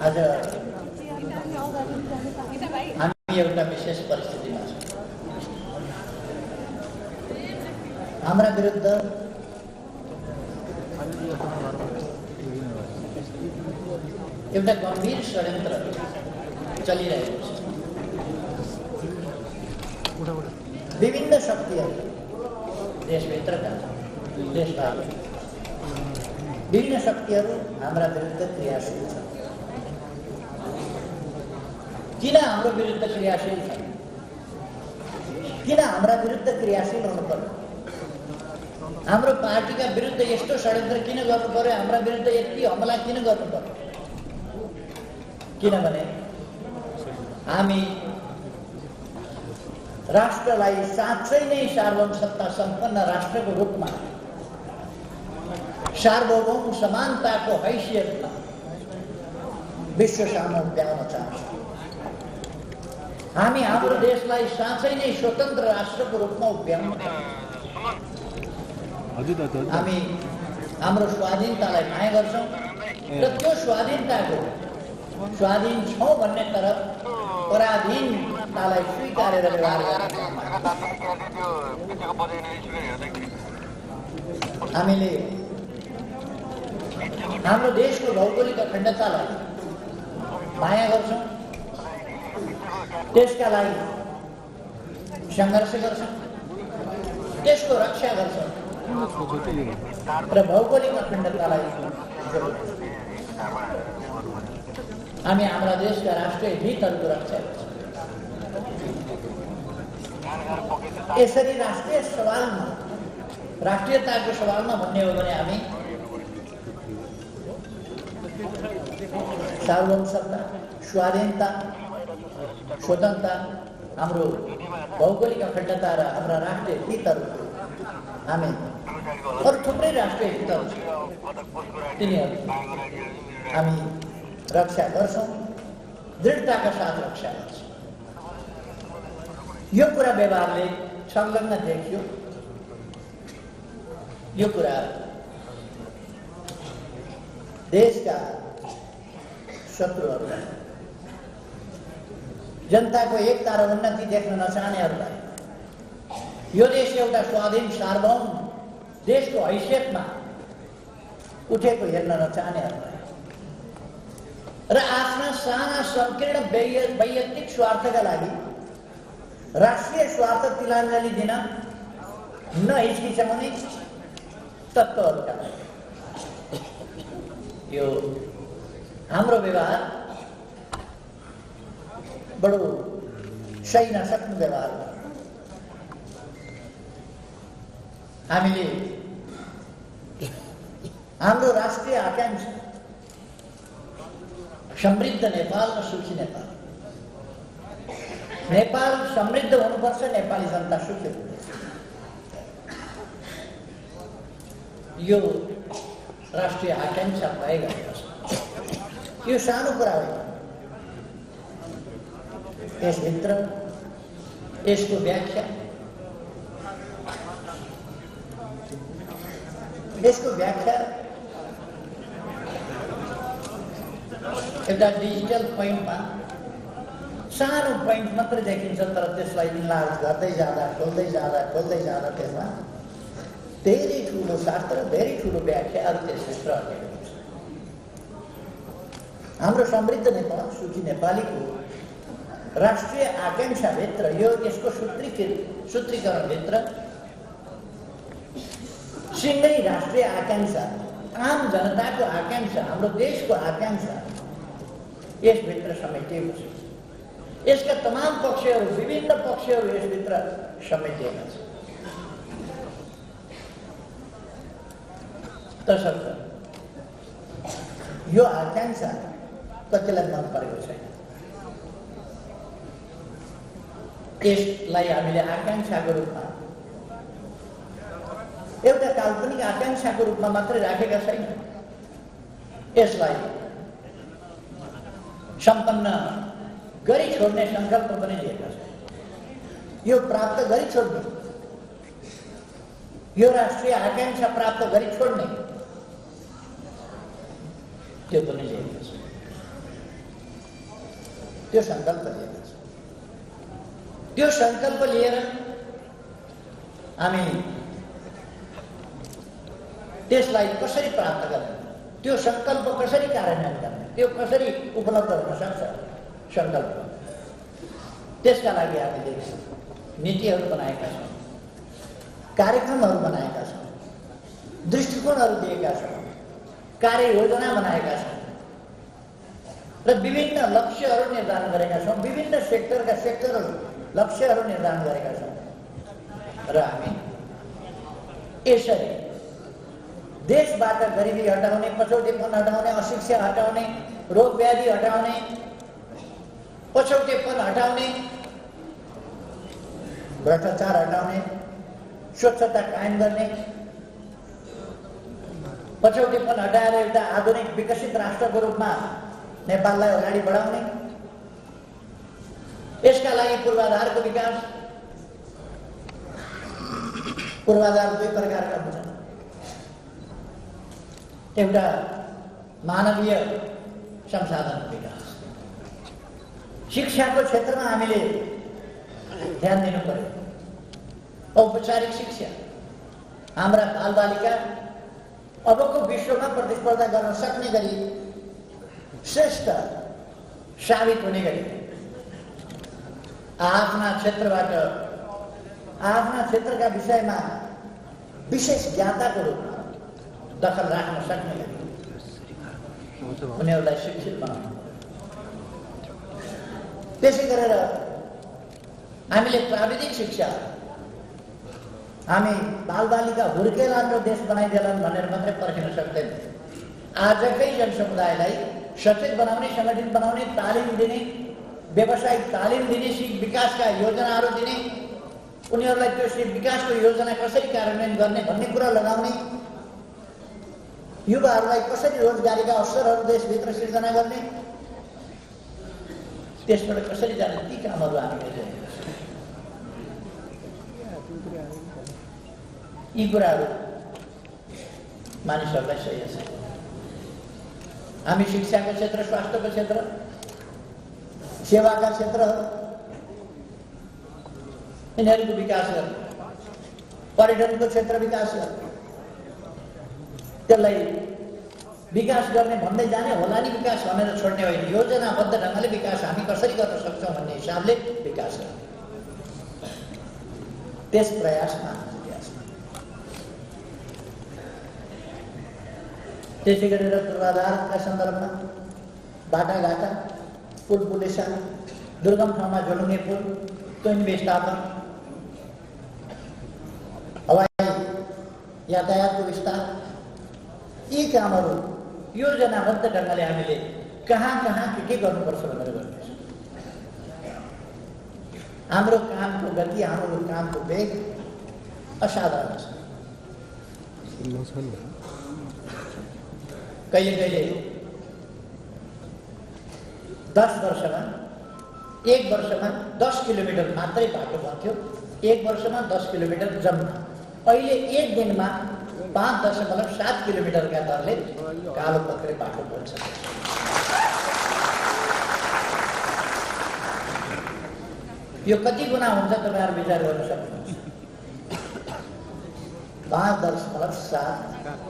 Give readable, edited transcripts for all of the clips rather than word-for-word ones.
आज हामी एउटा विशेष परिस्थितिमा छौँ। हाम्रा विरुद्ध एउटा गम्भीर षड्यन्त्र चलिरहेको छ। विभिन्न शक्तिहरू देशभित्रका देशबाहिर विभिन्न शक्तिहरू हाम्रा विरुद्ध क्रियाशील छन्। किन हाम्रो विरुद्ध क्रियाशील छन्? किन हाम्रा विरुद्ध क्रियाशील हुनु पर्यो? हाम्रो पार्टीका विरुद्ध यस्तो षड्यन्त्र किन गर्नु पर्यो? हाम्रा विरुद्ध यति हमला किन गर्नु पर्यो? किनभने हामी राष्ट्रलाई साँच्चै नै सार्वभौम सत्ता सम्पन्न राष्ट्रको रूपमा सार्वभौम समानताको हैसियतमा विश्व सामु उभ्याउन चाहन्छौँ। हामी हाम्रो देशलाई साँच्चै नै स्वतन्त्र राष्ट्रको रूपमा उभ्याउन चाहन्छौँ। हामी हाम्रो स्वाधीनतालाई माया गर्छौँ र त्यो स्वाधीनताको स्वाधीन छौँ भन्ने तर पराधीनतालाई स्वीकारेर व्यवहार गर्न हामीले हाम्रो देशको भौगोलिक अखण्डतालाई माया गर्छौँ, त्यसका लागि सङ्घर्ष गर्छौँ, त्यसको रक्षा गर्छौँ र भौगोलिक अखण्डतालाई हामी हाम्रा देशका राष्ट्रिय हितहरूको रक्षा गर्छौँ। यसरी राष्ट्रिय सवालमा राष्ट्रियताको सवालमा भन्ने हो भने हामी सार्वभौम सत्ता, स्वाधीनता, स्वतन्त्रता, हाम्रो भौगोलिक अखण्डता र हाम्रा राष्ट्रिय हितहरू हामी अरू थुप्रै राष्ट्रिय हितहरू छ तिनीहरू हामी रक्षा गर्छौँ, दृढताका साथ रक्षा गर्छौँ। यो कुरा व्यवहारले संलग्न देखियो। यो कुरा देशका शत्रुहरूलाई, जनताको एकता र उन्नति देख्न नचाहनेहरूलाई, यो देश एउटा स्वाधीन सार्वभौम देशको हैसियतमा उठेको हेर्न नचाहनेहरूलाई र आफ्ना साना संकीर्ण वैयक्तिक स्वार्थका लागि राष्ट्रिय स्वार्थ तिलाञ्जली दिन नहिचकिचाउने तत्त्वहरूका लागि यो हाम्रो व्यवहार बडो सही नसक्ने व्यवहार हो। हामीले हाम्रो राष्ट्रिय आकांक्षा समृद्ध नेपाल र सुखी नेपाल, नेपाल समृद्ध हुनुपर्छ, नेपाली जनता सुखी हुनुपर्छ, यो राष्ट्रिय आकांक्षा भएका छ। यो सानो कुरा होइन। यसभित्र यसको व्याख्या एउटा डिजिटल पोइन्टमा सानो पोइन्ट मात्रै देखिन्छ, तर त्यसलाई इन्लार्ज गर्दै जाँदा खोल्दै जाँदा त्यसमा धेरै ठुलो शास्त्र, धेरै ठुलो व्याख्याहरू त्यसभित्र अटेको हुन्छ। हाम्रो समृद्ध नेपाल, सुखी नेपालीको राष्ट्रिय आकांक्षाभित्र यसको सूत्रीकरणभित्र सिँगै राष्ट्रिय आकांक्षा, आम जनताको आकांक्षा, हाम्रो देशको आकांक्षा यसभित्र समेटिएको छ। यसका तमाम पक्षहरू, विभिन्न पक्षहरू यसभित्र समेटिएका छन्। तसर्थ यो आकांक्षा कतिलाई मन परेको छैन। यसलाई हामीले आकांक्षाको रूपमा, एउटा काल्पनिक आकांक्षाको रूपमा मात्रै राखेका छैन। यसलाई सम्पन्न गरी छोड्ने संकल्प पनि लिएका छन्। यो प्राप्त गरी छोड्ने, यो राष्ट्रिय आकांक्षा प्राप्त गरी छोड्ने, त्यो पनि लिएका छन्। त्यो सङ्कल्प लिएका छौँ। त्यो सङ्कल्प लिएर हामी त्यसलाई कसरी प्राप्त गर्ने, त्यो सङ्कल्प कसरी कार्यान्वयन गर्ने, त्यो कसरी उपलब्ध हुन सक्छ सङ्कल्प, त्यसका लागि हामीले नीतिहरू बनाएका छौँ, कार्यक्रमहरू बनाएका छौँ, दृष्टिकोणहरू दिएका छौँ, कार्ययोजना बनाएका छौँ र विभिन्न लक्ष्यहरू निर्धारण गरेका छौँ, विभिन्न सेक्टरहरू लक्ष्यहरू निर्धारण गरेका छौँ र हामी यसरी देशबाट गरिबी हटाउने, पछौटेपन हटाउने, अशिक्षा हटाउने, रोग व्याधि हटाउने, पछौटेपन हटाउने, भ्रष्टाचार हटाउने, स्वच्छता कायम गर्ने, पछौटेपन हटाएर एउटा आधुनिक विकसित राष्ट्रको रूपमा नेपाललाई अगाडि बढाउने, यसका लागि पूर्वाधारको विकास। पूर्वाधार दुई प्रकारका हुन्छन्। एउटा मानवीय संसाधन विकास, शिक्षाको क्षेत्रमा हामीले ध्यान दिनु पर्यो। औपचारिक शिक्षा, हाम्रा बालबालिका अबको विश्वमा प्रतिस्पर्धा गर्न सक्ने गरी श्रेष्ठ साबित हुने गरी आफ्ना क्षेत्रका विषयमा विशेष ज्ञाताको रूपमा दखल राख्न सक्ने गरी उनीहरूलाई शिक्षित बनाउनु। त्यसै गरेर हामीले प्राविधिक शिक्षा, हामी बालबालिका हुर्केलान् र देश बनाइदेलान् भनेर मात्रै पर्खिन सक्दैन। आजकै जनसमुदायलाई सचेत बनाउने, सङ्गठित बनाउने, तालिम दिने, व्यावसायिक तालिम दिने, विकासका योजनाहरू दिने, उनीहरूलाई त्यो विकासको योजना कसरी कार्यान्वयन गर्ने भन्ने कुरा लगाउने, युवाहरूलाई कसरी रोजगारीका अवसरहरू देशभित्र सिर्जना गर्ने, त्यसबाट कसरी जाने, ती कामहरू हामीले गरेका छौँ। यी कुराहरू मानिसहरूलाई सही छ। हामी शिक्षाको क्षेत्र, स्वास्थ्यको क्षेत्र, सेवाका क्षेत्रहरू यिनीहरूको विकास गर्ने, पर्यटनको क्षेत्र विकास गर्ने, त्यसलाई विकास गर्ने भन्दै जाने होला नि विकास भनेर छोड्ने होइन, योजनाबद्ध ढङ्गले विकास हामी कसरी गर्न सक्छौँ भन्ने हिसाबले विकास गर्ने, त्यस प्रयासमा त्यसै गरेर पूर्वाधारका सन्दर्भमा बाटाघाटा, पुल पुलेसा, दुर्गम ठाउँमा जोड्ने पुल, ट्विन विस्थापन, हवाई यातायातको विस्तार, यी कामहरू योजनाबद्ध ढङ्गले हामीले कहाँ के गर्नुपर्छ भनेर गर्नेछौँ। हाम्रो कामको गति, हाम्रो कामको वेग असाधारण छ। कहिले 10 वर्षमा, 1 वर्षमा 10 किलोमिटर मात्रै बाटो बन्थ्यो, 1 वर्षमा 10 किलोमिटर जम्मा। अहिले 1 दिनमा 5.7 किलोमिटरका दरले कालोपत्रे बाटो बन्छ। यो कति गुणा हुन्छ तपाईँहरू विचार गर्न सक्नुहुन्छ। 5.7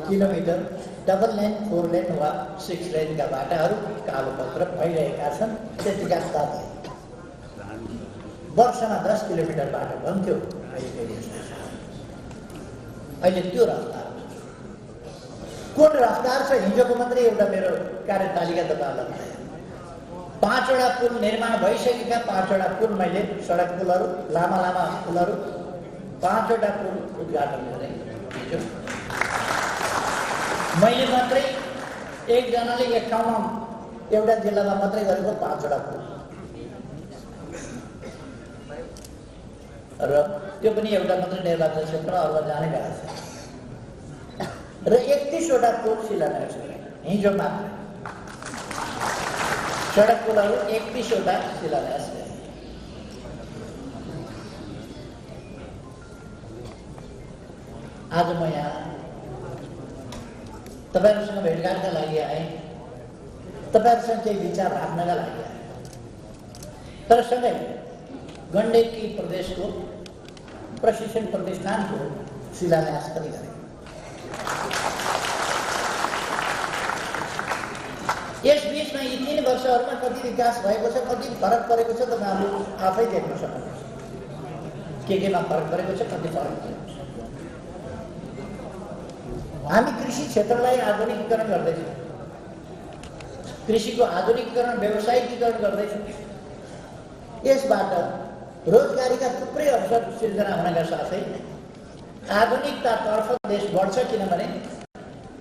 किलोमिटर डबल लेन, 4 लेन वा 6 लेनका बाटाहरू कालोपत्र भइरहेका छन्। त्यतिका दरले वर्षमा 10 किलोमिटर बाटो बन्थ्यो, अहिले त्यो रफ्तार। कुन रफ्तार छ? हिजोको मात्रै एउटा मेरो कार्यतालिका तपाईँहरूलाई बताएँ। 5वटा पुल निर्माण भइसकेका, 5वटा पुल मैले सडक पुलहरू, लामा पुलहरू, 5वटा पुल उद्घाटन गरेँ हिजो। मैले मात्रै एकजनाले एक ठाउँमा एउटा जिल्लामा मात्रै गरेको 5वटा पुल, र त्यो पनि एउटा मात्रै निर्वाचन क्षेत्र, अरूमा जाने भएको छ। र 31वटा पुल शिलान्यास गरे हिजो मात्र। सडक पुलहरू 31वटा शिलान्यास गरे। आज म यहाँ तपाईँहरूसँग भेटघाटका लागि आएँ, तपाईँहरूसँग केही विचार राख्नका लागि आएँ। तर सँगै गण्डकी प्रदेशको प्रशिक्षण प्रतिष्ठानको शिलान्यास पनि गरे। यस बीचमा यी 3 वर्षहरूमा कति विकास भएको छ, कति फरक परेको छ तपाईहरु आफै देख्न सक्नुहुन्छ। केमा फरक परेको छ, कति फरक परेको छ। हामी कृषि क्षेत्रलाई आधुनिकीकरण गर्दैछौँ, कृषिको आधुनिकीकरण, व्यावसायिकीकरण गर्दैछौँ। यसबाट रोजगारीका थुप्रै अवसर सिर्जना हुनका साथै आधुनिकतातर्फ देश बढ्छ, किनभने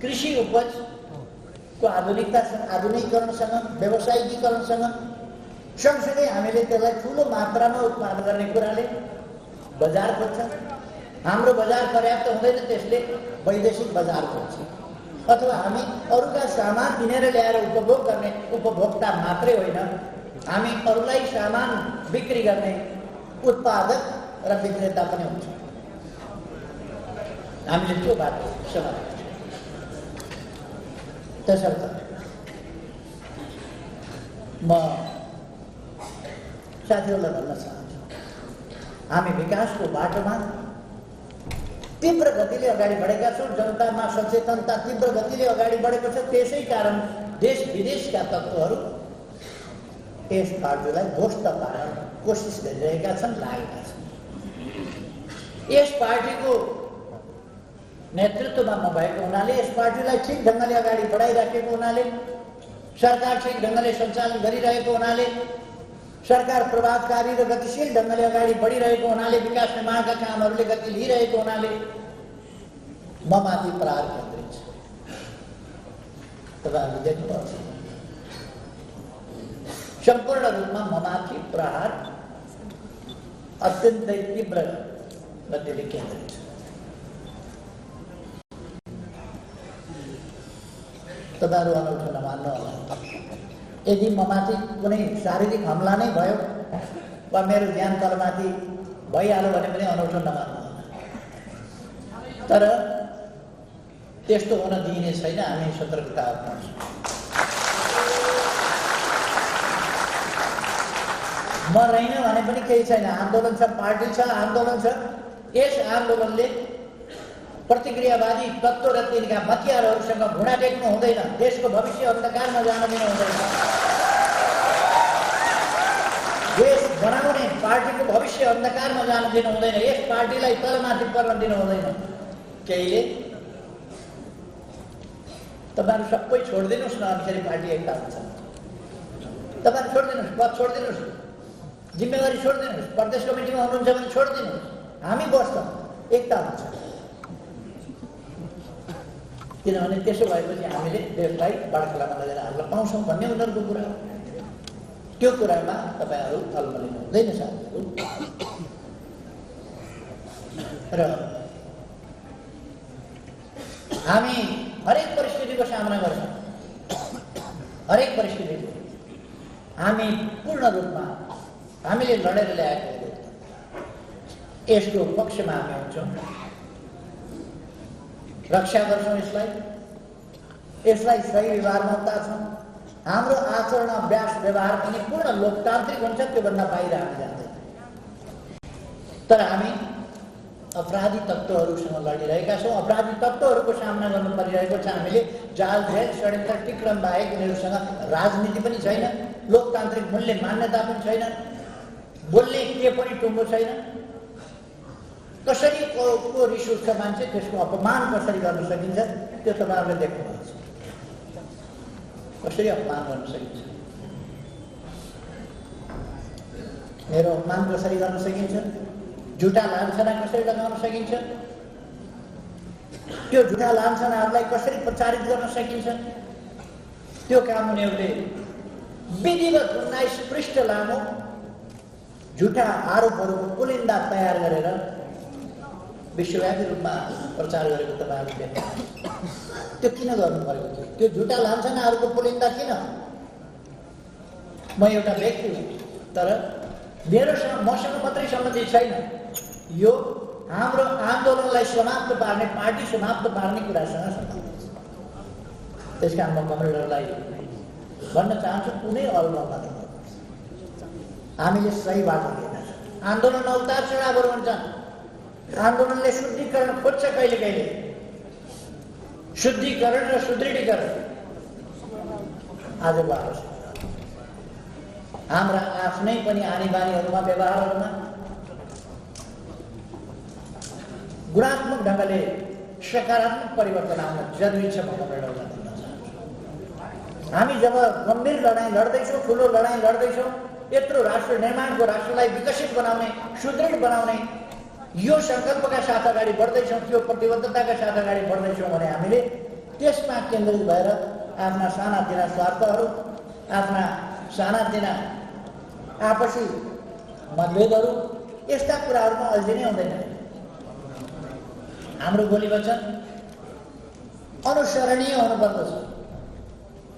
कृषि उपजको आधुनिकीकरणसँग, व्यावसायिकीकरणसँग सँगसँगै हामीले त्यसलाई ठुलो मात्रामा उत्पादन गर्ने कुराले बजार खोज्छ। हाम्रो बजार पर्याप्त हुँदैन, त्यसले वैदेशिक बजार खोज्छ। अथवा हामी अरूका सामान किनेर ल्याएर उपभोग गर्ने उपभोक्ता मात्रै होइन, हामी अरूलाई सामान बिक्री गर्ने उत्पादक र विक्रेता पनि हुन्छ। हामीले त्यो बाटो समातेको छ। त्यसर्थ म साथीहरूलाई भन्न चाहन्छु, हामी विकासको बाटोमा तीव्र गतिले अगाडि बढेका छौँ। जनतामा सचेतनता तीव्र गतिले अगाडि बढेको छ। त्यसै कारण देश विदेशका तत्त्वहरू यस पार्टीलाई ध्वस्त पार्न कोसिस गरिरहेका छन्, लागेका छन्। यस पार्टीको नेतृत्वमा म भएको हुनाले, यस पार्टीलाई ठिक ढङ्गले अगाडि बढाइराखेको हुनाले, सरकार ठिक ढङ्गले सञ्चालन गरिरहेको हुनाले, सरकार प्रभावकारी र गतिशील ढङ्गले अगाडि बढिरहेको हुनाले, विकास निर्माणका कामहरूले गति लिइरहेको हुनाले म माथि प्रहार केन्द्रित छ। तपाईँहरूले देख्नुपर्छ, सम्पूर्ण रूपमा म माथि प्रहार अत्यन्तै तीव्र गतिले केन्द्रित छ। तपाईँहरू अनौठो नमान्नु होला। यदि ममाथि कुनै शारीरिक हमला नै भयो वा मेरो ज्यान तलमाथि भइहाल्यो भने पनि अनौठो नमान्नु होला। तर त्यस्तो हुन दिइने छैन, हामी सतर्कता अप्नाउँछौँ। म रहेन भने पनि केही छैन, आन्दोलन छ, पार्टी छ, आन्दोलन छ। यस आन्दोलनले प्रतिक्रियावादी तत्त्व र तिनका हतियारहरूसँग घुँडा टेक्नु हुँदैन। देशको भविष्य अन्धकारमा जान दिनु हुँदैन। देश बनाउने पार्टीको भविष्य अन्धकारमा जान दिनु हुँदैन। यस पार्टीलाई तलमाथि पर्न दिनु हुँदैन। केहीले तपाईँहरू सबै छोडिदिनुहोस् न, अनि फेरि पार्टी एकता हुन्छ। तपाईँहरू छोडिदिनुहोस्, पद छोडिदिनुहोस्, जिम्मेवारी छोडिदिनुहोस्, प्रदेश कमिटीमा हुनुहुन्छ भने छोडिदिनुहोस्, हामी बस्छौँ, एकता हुन्छ। किनभने त्यसो भएपछि हामीले देशलाई बडखलामा लगेर हाल्न पाउँछौँ भन्ने उनीहरूको कुरा हो। त्यो कुरामा तपाईँहरू अलमलिनु हुँदैन साथीहरू। र हामी हरेक परिस्थितिको सामना गर्छौँ। हरेक परिस्थितिको हामी पूर्ण रूपमा हामीले लडेर ल्याएको यसको पक्षमा हामी हुन्छौँ, रक्षा गर्छौँ, यसलाई सही व्यवहारमा उतार्छौँ। हाम्रो आचरण, अभ्यास, व्यवहार पनि पूर्ण लोकतान्त्रिक हुन्छ, त्योभन्दा बाहिर हामी जाँदैन। तर हामी अपराधी तत्त्वहरूसँग लडिरहेका छौँ। अपराधी तत्त्वहरूको सामना गर्नु परिरहेको छ। हामीले जाल झेल षड्यन्त्र टिक्रम बाहेक उनीहरूसँग राजनीति पनि छैन, लोकतान्त्रिक मूल्य मान्यता पनि छैन, बोल्ने के पनि टुङ्गो छैन। कसरी को रिस उठ्छ मान्छे, त्यसको अपमान कसरी गर्न सकिन्छ त्यो तपाईँहरूले देख्नुहुन्छ। कसरी अपमान गर्न सकिन्छ, मेरो अपमान कसरी गर्न सकिन्छ, झुटा लान्छना कसरी लगाउन सकिन्छ, त्यो झुटा लान्छनाहरूलाई कसरी प्रचारित गर्न सकिन्छ, त्यो काम उनीहरूले विधिवत 19 पृष्ठ लामो झुटा आरोपहरूको पुलिन्दा तयार गरेर विश्वव्यापी रूपमा प्रचार गरेको तपाईँहरूले देख्नु। त्यो किन गर्नु परेको थियो? त्यो झुटा लान्छनाहरूको पुलिन्दा किन? म एउटा व्यक्ति हुँ, तर मसँग मात्रै सम्बन्धित छैन। यो हाम्रो आन्दोलनलाई समाप्त पार्ने, पार्टी समाप्त पार्ने कुरासँग सम्बन्धित छ। त्यसकारण म कमरेडरलाई भन्न चाहन्छु, कुनै अलमलमा नगर्नुहोस्। हामीले सही बाटो लिएका छौँ। आन्दोलन उतार चढावहरू हुन्छन्। आन्दोलनले शुद्धिकरण खोज्छ कहिले कहिले, शुद्धिकरण र सुदृढीकरण। आजको आवश्यकता हाम्रा आफ्नै पनि आनीबानीहरूमा, व्यवहारहरूमा गुणात्मक ढङ्गले सकारात्मक परिवर्तन आउन जरुरी छ भनेर एउटा भन्न चाहन्छु। हामी जब गम्भीर लडाइँ लड्दैछौँ, ठुलो लडाइँ लड्दैछौँ, यत्रो राष्ट्र निर्माणको, राष्ट्रलाई विकसित बनाउने, सुदृढ बनाउने यो सङ्कल्पका साथ अगाडि बढ्दैछौँ, त्यो प्रतिबद्धताका साथ अगाडि बढ्दैछौँ भने हामीले त्यसमा केन्द्रित भएर आफ्ना सानातिना स्वार्थहरू, आफ्ना सानातिना आपसी मतभेदहरू, यस्ता कुराहरूमा अल्झिनै हुँदैन। हाम्रो बोली वचन अनुसरणीय हुनुपर्दछ।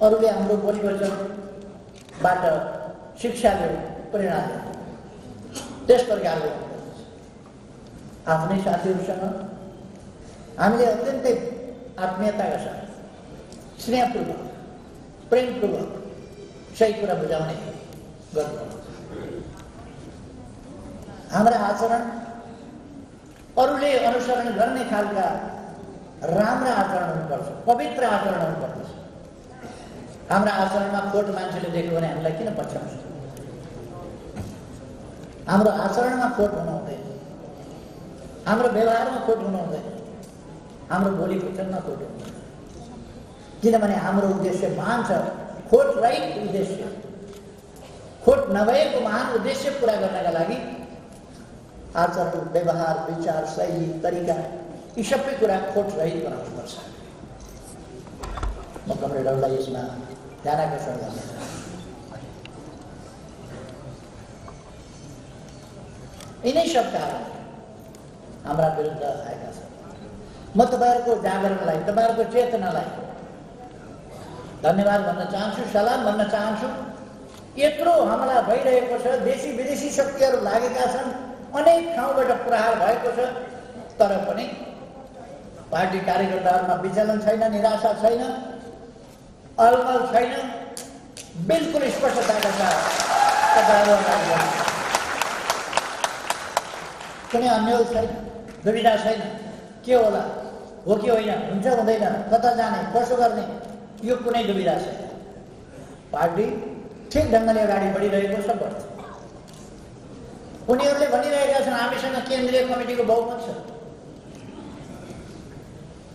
अरूले हाम्रो बोली वचनबाट शिक्षा लियो, प्रेरणा लियो, त्यस प्रकारले आफ्नै साथीहरूसँग हामीले अत्यन्तै आत्मीयताका साथ, स्नेहपूर्वक, प्रेमपूर्वक सही कुरा बुझाउने गर्नुपर्छ। हाम्रा आचरण अरूले अनुसरण गर्ने खालका राम्रा आचरण हुनुपर्छ, पवित्र आचरण हुनुपर्छ। हाम्रा आचरणमा खोट मान्छेले देख्यो भने हामीलाई किन पछ्याउँछ? हाम्रो आचरणमा खोट हुनु हुँदैन, हाम्रो व्यवहारमा खोट हुनु हुँदैन, हाम्रो बोली वचनमा खोट हुँदैन। किनभने हाम्रो उद्देश्य महान छ, खोट रहित उद्देश्य, खोट नभएको महान उद्देश्य पुरा गर्नका लागि आचरण, व्यवहार, विचार, शैली, तरिका यी सबै कुरा खोट रहित बनाउनुपर्छ। म कमरेडहरूलाई यसमा ध्यान आकर्षण गर्न चाहन्छु। यिनै सब कारण हाम्रा विरुद्ध आएका छन्। म तपाईँहरूको जागरणलाई, तपाईँहरूको चेतनालाई धन्यवाद भन्न चाहन्छु, सलाम भन्न चाहन्छु। यत्रो हमला भइरहेको छ, देशी विदेशी शक्तिहरू लागेका छन्, अनेक ठाउँबाट प्रहार भएको छ, तर पनि पार्टी कार्यकर्ताहरूमा विचलन छैन, निराशा छैन, अलमल छैन, बिल्कुल स्पष्टताका साथ तपाईँहरू अगाडि बढ्नु। कुनै अन्यल छैन, दुविधा छैन, के होला, हो कि होइन, हुन्छ हुँदैन, कता जाने, कसो गर्ने, यो कुनै दुविधा छैन। पार्टी ठिक ढङ्गले अगाडि बढिरहेको छ, बढ्छ। उनीहरूले भनिरहेका छन् हामीसँग केन्द्रीय कमिटीको बहुमत छ।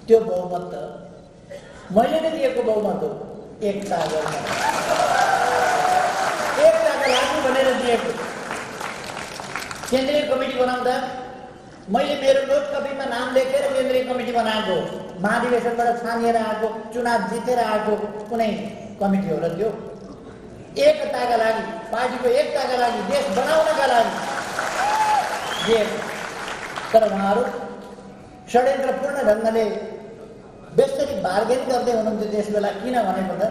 त्यो बहुमत त मैले नै दिएको बहुमत हो, एकता गर्न, एकताका लागि भनेर दिएको। केन्द्रीय कमिटी बनाउँदा मैले मेरो नोट कपीमा नाम लेखेर केन्द्रीय कमिटी बनाएको, महाधिवेशनबाट छानिएर आएको, चुनाव जितेर आएको कुनै कमिटी हो र त्यो? एकताका लागि, पार्टीको एकताका लागि, देश बनाउनका लागि दिएको। तर उहाँहरू षड्यन्त्रपूर्ण ढङ्गले बेसरी बार्गेन गर्दै हुनुहुन्थ्यो त्यस बेला। किन भनेको त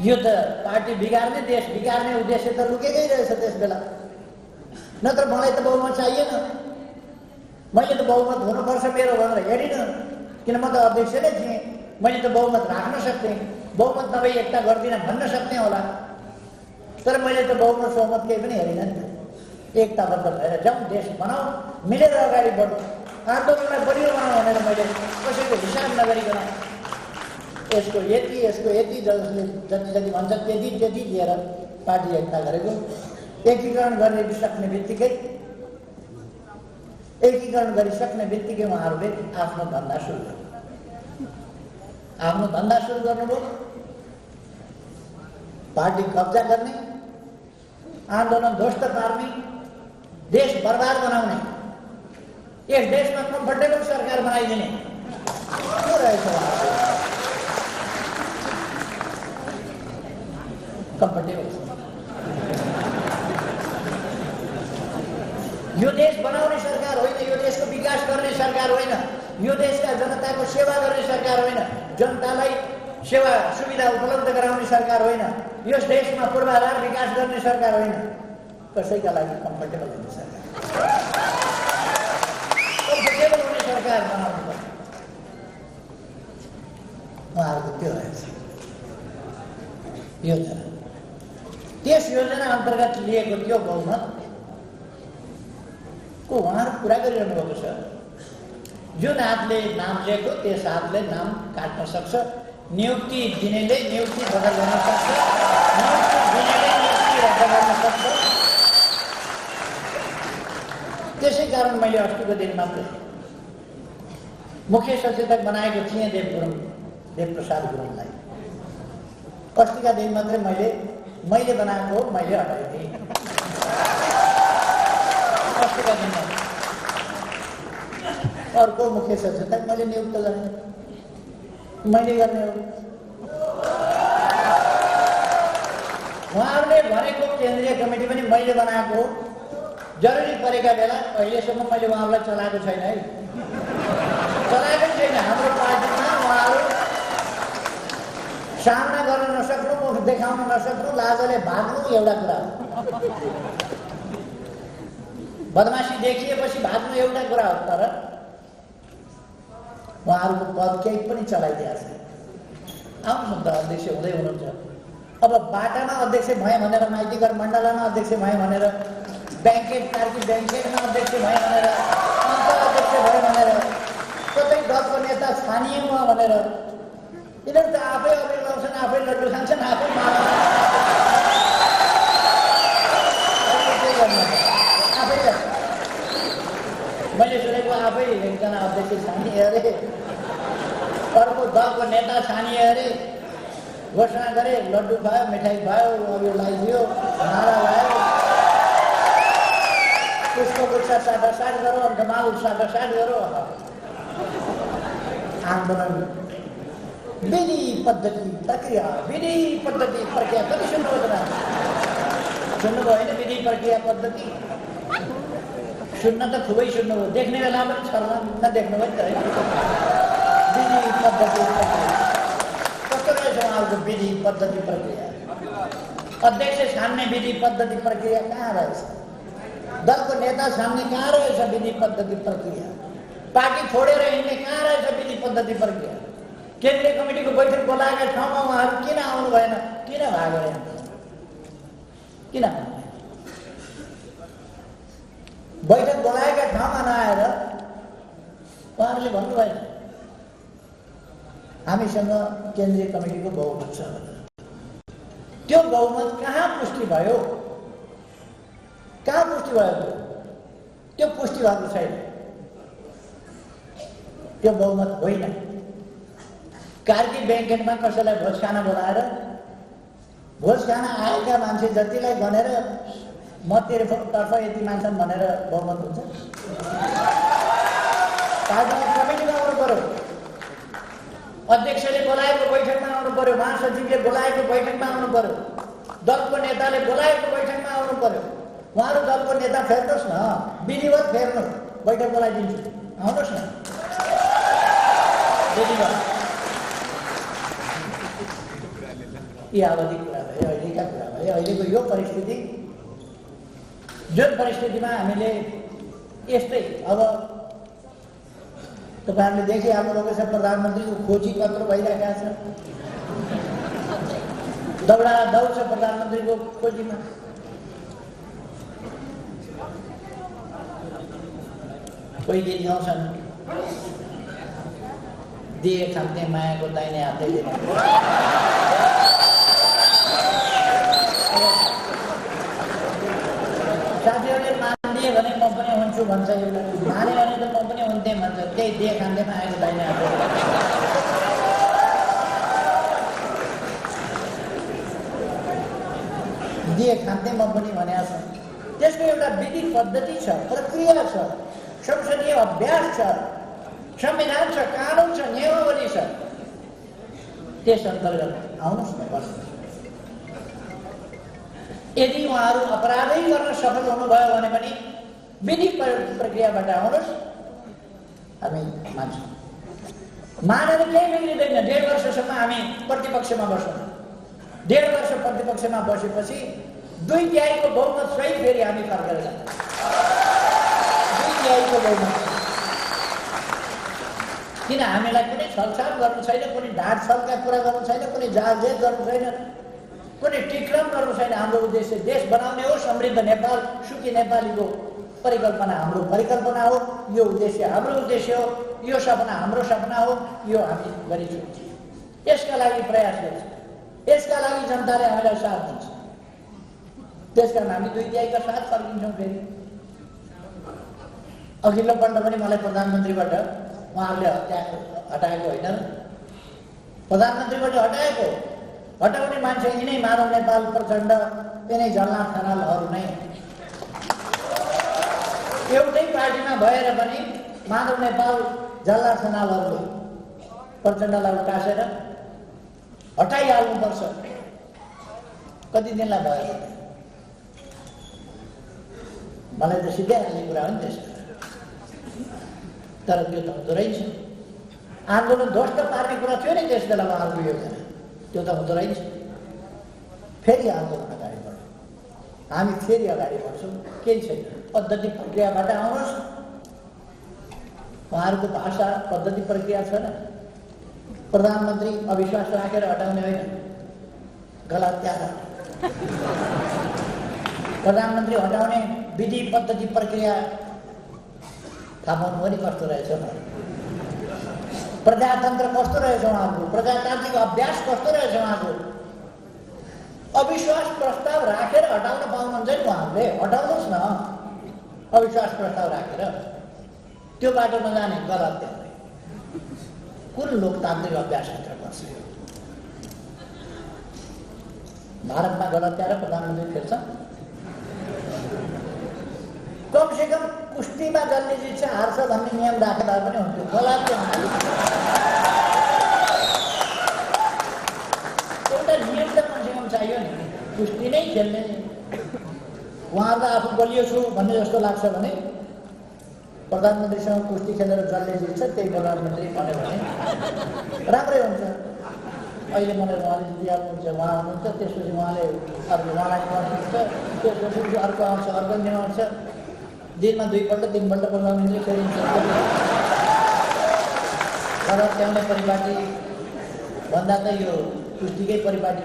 यो त पार्टी बिगार्ने, देश बिगार्ने उद्देश्य त लुकेकै रहेछ त्यस बेला। नत्र मलाई त बहुमत चाहिएन, मैले त बहुमत हुनुपर्छ मेरो भनेर हेरिनँ, किन म त अध्यक्ष नै थिएँ, मैले त बहुमत राख्न सक्थेँ, बहुमत नभई एकता गर्दिनँ भन्न सक्थेँ होला। तर मैले त बहुमत सहमत केही पनि हेरिनँ नि। एकताबद्ध भएर जाउँ, देश बनाऊ, मिलेर अगाडि बढौँ, आन्दोलनलाई बलियो बनाऊ भनेर मैले कसैको हिसाब नगरिकन यसको यति, यसको यति, जसले जति जति भन्छ त्यति त्यति दिएर पार्टी एकता गरेको। एकीकरण गरिसक्ने बित्तिकै उहाँहरूले आफ्नो धन्दा सुरु गर्नुभयो। पार्टी कब्जा गर्ने, आन्दोलन ध्वस्त पार्ने, देश बर्बाद बनाउने, यस देशमा कम्फर्टेबल सरकार बनाइदिने के रहेछ? कम्फर्टेबल यो देश बनाउने सरकार होइन, यो देशको विकास गर्ने सरकार होइन, यो देशका जनताको सेवा गर्ने सरकार होइन, जनतालाई सेवा सुविधा उपलब्ध गराउने सरकार होइन, यस देशमा पूर्वाधार विकास गर्ने सरकार होइन, कसैका लागि कम्फर्टेबल हुने सरकार, कम्फर्टेबल हुने सरकार बनाउनु पर्छ। उहाँहरूको त्यो रहेछ योजना। त्यस योजना अन्तर्गत लिएको त्यो बहुमतको उहाँहरू पुरा गरिरहनु भएको छ। जुन हातले नाम लिएको त्यस हातले नाम काट्न सक्छ, नियुक्ति दिनेले नियुक्ति बदल गर्न सक्छ, नियुक्ति दिनेले नियुक्ति रद्द गर्न सक्छ। त्यसै कारण मैले अस्तिको दिन मात्रै मुख्य सचेतक बनाएको थिएँ देवप्रसाद गुरुङलाई। अस्तिका दिन मात्रै मैले बनाएको मैले हटाइदिएँ। अस्तिका दिन अर्को मुख्य सचेतक मैले नियुक्त गरेँ, मैले गर्ने हो। उहाँहरूले भनेको केन्द्रीय कमिटी पनि मैले बनाएको हो। जरुरी परेका बेला अहिलेसम्म मैले उहाँहरूलाई चलाएको छैन है, चलाएकै छैन। हाम्रो पार्टीमा उहाँहरू सामना गर्न नसक्नु, मुख देखाउन नसक्नु, लाजले भाग्नु एउटा कुरा हो। बदमासी देखिएपछि भाग्नु एउटा कुरा हो। तर उहाँहरूको पद केही पनि चलाइदिएको छैन। आउनुहोस् त, अध्यक्ष हुँदै हुनुहुन्छ। अब बाटामा अध्यक्ष भएँ भनेर, माइतीघर मण्डलामा अध्यक्ष भएँ भनेर, ब्याङ्केट कार्की ब्याङ्केटमा अध्यक्ष भएँ भनेर, अञ्चल अध्यक्ष भएँ भनेर, कतै दलको नेता छानिए म भनेर यिनीहरू त आफै अबेर लाउँछन्, आफै लड्डु खान्छन्, आफै आफै मैले सुनेको आफै एकजना अध्यक्ष छानिए अरे, अर्को दलको नेता छानिए अरे, घोषणा गरे, लड्डु खायो, मिठाई खायो, अबेर लगाइदियो, नारा लगायो, पुष्प गुच्छ साटासाट गरो, अन्त माल साटासाट गरो। आन्दोलन विधि पद्धति प्रक्रिया, विधि पद्धति प्रक्रिया कति सुन्नुभयो त? सुन्नुभयो होइन? विधि प्रक्रिया पद्धति सुन्न त खुबै सुन्नुभयो, देख्ने बेला पनि छर्न नदेख्नुभयो नि त है। विधि पद्धति प्रक्रिया कस्तो रहेछ उहाँहरूको विधि पद्धति प्रक्रिया? अध्यक्ष छान्ने विधि पद्धति प्रक्रिया कहाँ रहेछ? दलको नेता छान्ने कहाँ रहेछ विधि पद्धति प्रक्रिया? पार्टी छोडेर हिँड्ने कहाँ रहेछ विधि पद्धति प्रक्रिया? केन्द्रीय कमिटीको बैठक बोलाएका ठाउँमा उहाँहरू किन आउनु भएन? किन भागेर यहाँ? किन बैठक बोलाएका ठाउँमा नआएर उहाँहरूले भन्नुभएन हामीसँग केन्द्रीय कमिटीको बहुमत छ। त्यो बहुमत कहाँ पुष्टि भयो? कहाँ पुष्टि भयो? त्यो पुष्टि भएको छैन। त्यो बहुमत होइन। कार्की ब्याङ्केटमा कसैलाई भोज खान बोलाएर भोज खान आएका मान्छे जतिलाई गनेर म तेरोतर्फ यति मान्छन् भनेर बहुमत हुन्छ? पार्टीको कमिटीमा आउनु पर्यो, अध्यक्षले बोलाएको बैठकमा आउनु पर्यो, महासचिवले बोलाएको बैठकमा आउनु पर्यो, दलको नेताले बोलाएको बैठकमा आउनु पर्यो। उहाँहरू दलको नेता फेर्नुहोस् न, विधिवत फेर्नुहोस्, बैठक बोलाइदिन्छु, आउनुहोस् न विधिवत। यी आवधिक कुरा भयो, अहिलेका कुरा भयो। अहिलेको यो परिस्थिति, जुन परिस्थितिमा हामीले यस्तै अब तपाईँहरूले देखिहाल्नुभएको छ, प्रधानमन्त्रीको खोजी पत्र भइरहेका छ, दौडादौड छ प्रधानमन्त्रीको खोजीमा। कोही गीत गाउँछन्, दिए खान्थे मायाको दाहिने हातले दिने। साथीहरूले मानिदिए भने म पनि हुन्छु भन्छ, माने भने त म पनि हुन्थेँ भन्छ। त्यही दिए खान्थे मायाको दाहिने हातले दिए खान्थे म पनि भने छ। त्यसको एउटा विधि पद्धति छ, प्रक्रिया छ, संसदीय अभ्यास छ, संविधान छ, कानुन छ, नियमावली छ। त्यस अन्तर्गत आउनुहोस् न, बस्नुहोस्। यदि उहाँहरू अपराधै गर्न सफल हुनुभयो भने पनि विधि प्रक्रियाबाट आउनुहोस्, हामी मान्छौँ। मानेर केही बिग्रिँदैन। 1.5 वर्षसम्म हामी प्रतिपक्षमा बसौँ। 1.5 वर्ष प्रतिपक्षमा बसेपछि 2/3 को बहुमत सहित फेरि हामी फर्केर जान्छौँ। 2/3 को बहुमत। किन हामीलाई कुनै छलछाल गर्नु छैन, कुनै ढाड छलका कुरा गर्नु छैन, कुनै जालजेल गर्नु छैन। कुनै टिक्रम गर्नु छैन। हाम्रो उद्देश्य देश बनाउने हो, समृद्ध नेपाल, सुखी नेपालीको परिकल्पना हाम्रो परिकल्पना हो। यो उद्देश्य हाम्रो उद्देश्य हो, यो सपना हाम्रो सपना हो। यो हामी गरिन्छौँ, यसका लागि प्रयास गर्छौँ, यसका लागि जनताले हामीलाई साथ दिन्छ। त्यसकारण हामी 2 तिहाईका साथ फर्किन्छौँ। फेरि अघिल्लो पल्ट पनि मलाई प्रधानमन्त्रीबाट उहाँहरूले हटाएको होइन, प्रधानमन्त्रीबाट हटाउने मान्छे यिनै माधव नेपाल प्रचण्ड, यिनै झलनाथ खनालहरू नै। एउटै पार्टीमा भएर पनि माधव नेपाल झलनाथ खनालहरूले प्रचण्डलाई उठासेर हटाइहाल्नुपर्छ। कति दिनलाई भयो? मलाई त सिधै हाल्ने कुरा हो नि त्यसमा। तर त्यो त हुँदो रहेछ। आन्दोलन ध्वस्त पार्ने कुरा थियो नि त्यस बेला उहाँहरूको योजना, त्यो त हुँदो रहेछ। फेरि आन्दोलन अगाडि बढ्यो, हामी फेरि अगाडि बढ्छौँ। केही छैन, पद्धति प्रक्रियाबाट आउनुहोस्। उहाँहरूको भाषा पद्धति प्रक्रिया छैन। प्रधानमन्त्री अविश्वास राखेर हटाउने होइन, गलत त्याग। प्रधानमन्त्री हटाउने विधि पद्धति प्रक्रिया थाहा पाउनु पनि कस्तो रहेछ, प्रजातन्त्र कस्तो रहेछ उहाँको, प्रजातान्त्रिक अभ्यास कस्तो रहेछ उहाँको। अविश्वास प्रस्ताव राखेर हटाउन पाउनुहुन्छ नि उहाँहरूले, हटाउनुहोस् न अविश्वास प्रस्ताव राखेर। त्यो बाटो नजाने गलत त्याग कुन लोकतान्त्रिक अभ्यासभित्र पर्छ? भारतमा गलत त्याग प्रधानमन्त्री फेर्छ। कमसेकम कुस्तीमा जसले जित्छ हार्छ भन्ने नियम राख्दा पनि हुन्थ्यो। गलत एउटा नियम त कमसेकम चाहियो नि, कुस्ती नै खेल्ने। उहाँहरूलाई आफू बलियो छु भन्ने जस्तो लाग्छ भने प्रधानमन्त्रीसँग कुस्ती खेलेर जसले जित्छ त्यही प्रधानमन्त्री भन्यो भने राम्रै हुन्छ। अहिले मलाई उहाँले जितिहाल्नुहुन्छ, उहाँ हुनुहुन्छ, त्यसपछि उहाँले उहाँलाई पर्नुहुन्छ, त्यसपछि अर्को आउँछ, अर्को दिन आउँछ। दिनमा 2 पल्ट 3 पल्ट प्रधानमन्त्री फेरिन्छ। गलत त्याउने परिपाटी भन्दा त यो कुस्तीकै परिपाटी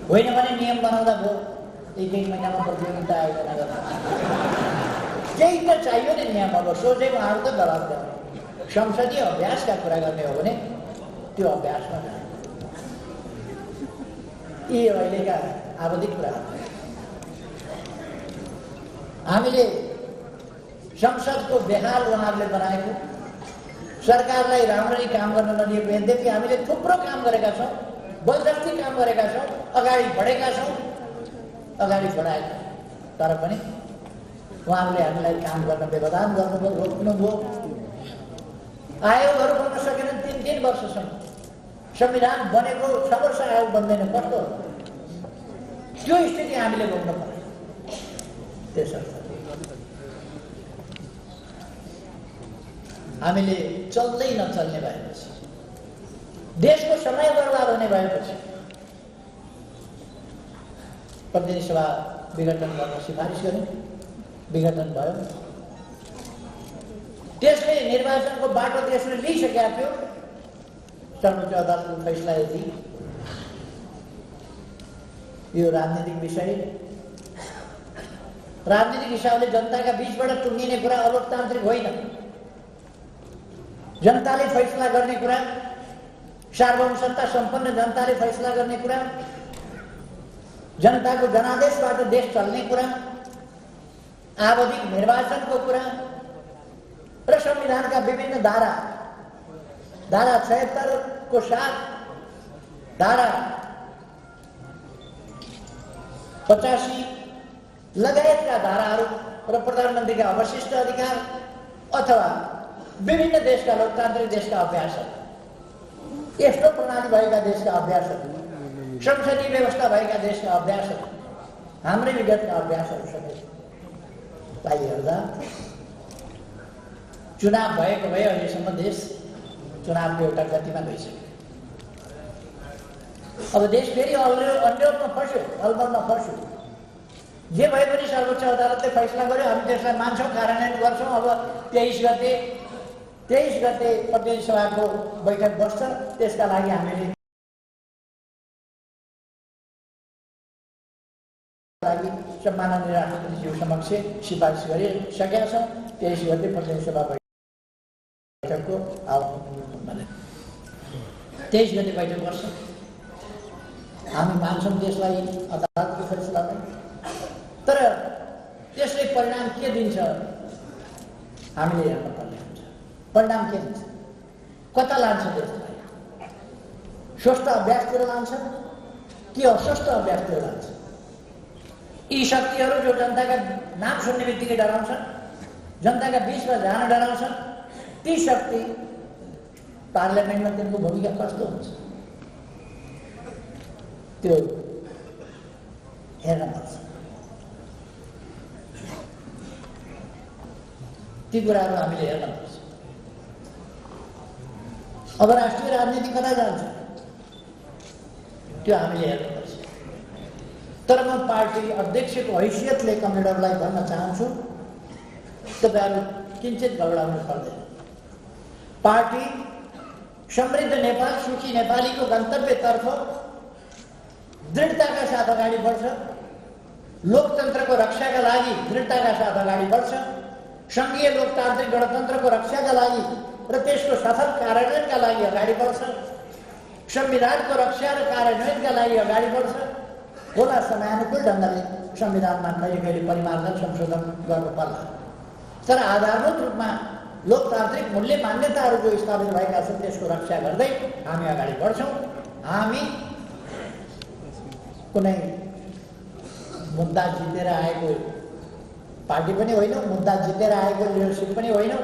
होइन भने नियम बनाउँदा भयो। 1 महिनामा प्रतियोगिता आयोजना गर्दा केही त चाहियो नि नियम। अब सोझै उहाँहरू त गलत त्याउने संसदीय अभ्यासका कुरा गर्ने हो भने त्यो अभ्यासमा यी अहिलेका आवधिक कुराहरू। हामीले संसदको बेहाल उहाँहरूले बनाएको, सरकारलाई राम्ररी काम गर्न नदिएको। यद्यपि हामीले थुप्रो काम गरेका छौँ, बलजफ्ती काम गरेका छौँ, अगाडि बढेका छौँ, अगाडि बढाएका। तर पनि उहाँहरूले हामीलाई काम गर्न व्यवधान गर्नुभयो, रोक्नुभयो। आयोगहरू बन्न सकेन 3 वर्षसम्म। संविधान बनेको 6 वर्ष आयोग बन्दैन, कस्तो त्यो स्थिति हामीले भोग्नु पर्यो। त्यसर्थ हामीले चल्दै नचल्ने भएपछि, देशको समय बर्बाद हुने भएपछि प्रतिनिधि सभा विघटन गर्न सिफारिस गरे, विघटन भयो। त्यसले निर्वाचनको बाटो देशले लिइसकेका थियो। सर्वोच्च अदालतको फैसला यदि यो राजनीतिक विषय, राजनीतिक हिसाबले जनताका बीचबाट टुङ्गिने कुरा अलोकतान्त्रिक होइन। जनताले फैसला गर्ने कुरा, सार्वभौम सत्ता सम्पन्न जनताले फैसला गर्ने कुरा, जनताको जनादेशबाट देश चल्ने कुरा, आवधिक निर्वाचनको कुरा र संविधानका विभिन्न धारा 76 को साथ धारा 85 लगायतका धाराहरू र प्रधानमन्त्रीका अवशिष्ट अधिकार अथवा विभिन्न देशका लोकतान्त्रिक देशका अभ्यासहरू, यस्तो प्रणाली भएका देशका अभ्यासहरू, संसदीय व्यवस्था भएका देशका अभ्यासहरू, हाम्रै विगतका अभ्यासहरू सबैलाई हेर्दा चुनाव भएको भए अहिलेसम्म देश चुनावको एउटा गतिमा गइसक्यो। अब देश फेरि अन्यलमा फस्यो, अलमलमा फस्यो। जे भए पनि सर्वोच्च अदालतले फैसला गर्यो, हामी त्यसलाई मान्छौँ, कार्यान्वयन गर्छौँ। अब 23 गते प्रतिनिधि सभाको बैठक बस्छ, त्यसका लागि हामीले लागि सम्माननीय राष्ट्रपतिज्यू समक्ष सिफारिस गरिसकेका छौँ। 23 गते प्रतिनिधि सभा बैठकको भने 23 गते बैठक गर्छ। हामी मान्छौँ त्यसलाई अदालतको फैसलालाई, तर त्यसले परिणाम के दिन्छ हामीले हेर्न पर्ने हुन्छ। परिणाम के दिन्छ, कता लान्छ देशलाई? स्वस्थ अभ्यासतिर लान्छ कि अस्वस्थ अभ्यासतिर लान्छ? यी शक्तिहरू जो जनताका नाम सुन्ने बित्तिकै डराउँछन्, जनताका बीचमा जान डराउँछन्, ती शक्ति पार्लियामेन्टमा तिनको भूमिका कस्तो हुन्छ त्यो हेर्न पर्छ। ती कुराहरू हामीले हेर्न पर्छ। अब राष्ट्रिय राजनीति कता जान्छ त्यो हामीले हेर्नु पर्छ। तर म पार्टी अध्यक्षको हैसियतले कमरेडरलाई भन्न चाहन्छु, तपाईहरु किञ्चित घबराउनु पर्दैन। पार्टी समृद्ध नेपाल, सुखी नेपालीको गन्तव्यतर्फ दृढताका साथ अगाडि बढ्छ। लोकतन्त्रको रक्षाका लागि दृढताका साथ अगाडि बढ्छ। संघीय लोकतान्त्रिक गणतन्त्रको रक्षाका लागि र त्यसको सफल कार्यान्वयनका लागि अगाडि बढ्छ। संविधानको रक्षा र कार्यान्वयनका लागि अगाडि बढ्छ। होला समयानुकूल ढङ्गले संविधानमा कहिले कहिले परिमार्जन संशोधन गर्नु पर्ला, तर आधारभूत रूपमा लोकतान्त्रिक मूल्य मान्यताहरू जो स्थापित भएका छन् त्यसको रक्षा गर्दै हामी अगाडि बढ्छौँ। हामी कुनै मुद्दा जितेर आएको पार्टी पनि होइनौँ, मुद्दा जितेर आएको लिडरसिप पनि होइनौँ,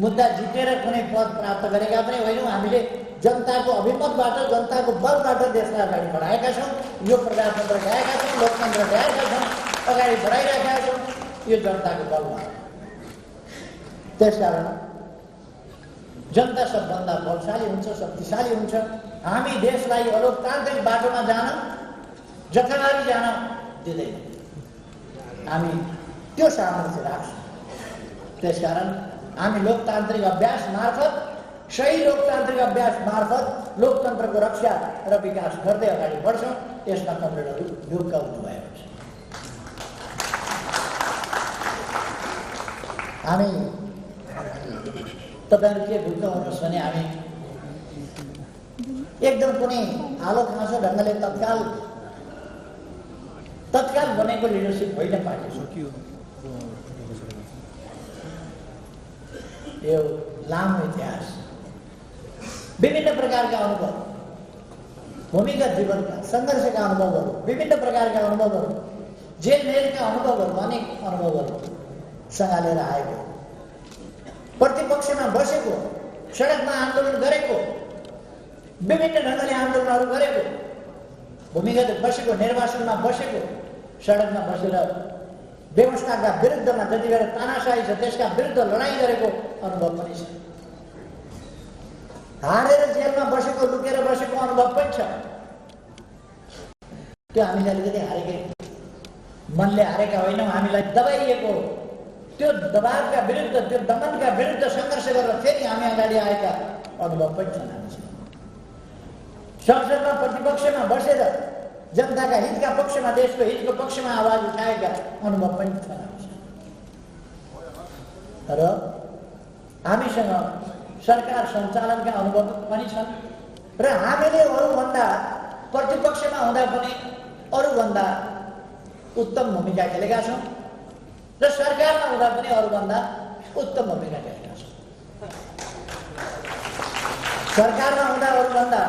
मुद्दा जितेर कुनै पद प्राप्त गरेका पनि होइनौँ। हामीले जनताको अभिमतबाट, जनताको बलबाट देशलाई अगाडि बढाएका छौँ। यो प्रजातन्त्र ल्याएका छौँ, लोकतन्त्र ल्याएका छौँ, अगाडि बढाइरहेका छौँ यो जनताको बलमा। त्यसकारण जनता सबभन्दा बलशाली हुन्छ, शक्तिशाली हुन्छ। हामी देशलाई अलोकतान्त्रिक बाटोमा जान, जथाभावी जान दिँदैन। हामी त्यो सामर्थ्य राख्छौँ। त्यसकारण हामी लोकतान्त्रिक अभ्यास मार्फत, सही लोकतान्त्रिक अभ्यास मार्फत लोकतन्त्रको रक्षा र विकास गर्दै अगाडि बढ्छौँ। यसमा कमरेडहरू ढुक्क हुनुभएको छ। हामी तपाईहरु के ढुक्क हुनुहोस् भने हामी एकदम कुनै आलो खाँचो ढङ्गले तत्काल बनेको लिडरसिप होइन पार्टी। यो लामो इतिहास, विभिन्न प्रकारका अनुभव, भूमिगत जीवनका सङ्घर्षका अनुभवहरू, विभिन्न प्रकारका अनुभवहरू, जेलमेलका अनुभवहरू, अनेक अनुभवहरू सँगालेर आएको, प्रतिपक्षमा बसेको, सडकमा आन्दोलन गरेको, विभिन्न ढङ्गले आन्दोलनहरू गरेको, भूमिगत बसेको, निर्वाचनमा बसेको, सडकमा बसेर व्यवस्थाका विरुद्धमा जति बेला तानाशाही छ त्यसका विरुद्ध लडाइँ गरेको अनुभव पनि छ। हारेर जेलमा बसेको, लुकेर बसेको अनुभव पनि छ। त्यो हामीले अलिकति हारेकै मनले हारेका होइनौँ। हामीलाई दबाइएको त्यो दबावका विरुद्ध, त्यो दमनका विरुद्ध सङ्घर्ष गरेर फेरि हामी अगाडि आएका अनुभव पनि छन्। हामीसँग संसदमा प्रतिपक्षमा बसेर जनताका हितका पक्षमा, देशको हितको पक्षमा आवाज उठाएका अनुभव पनि छन्। र हामीसँग सरकार सञ्चालनका अनुभव पनि छन् र हामीले अरूभन्दा प्रतिपक्षमा हुँदा पनि अरूभन्दा उत्तम भूमिका खेलेका छौँ र सरकारमा हुँदा पनि अरूभन्दा उत्तम भूमिका खेलेका छौँ। सरकारमा हुँदा अरूभन्दा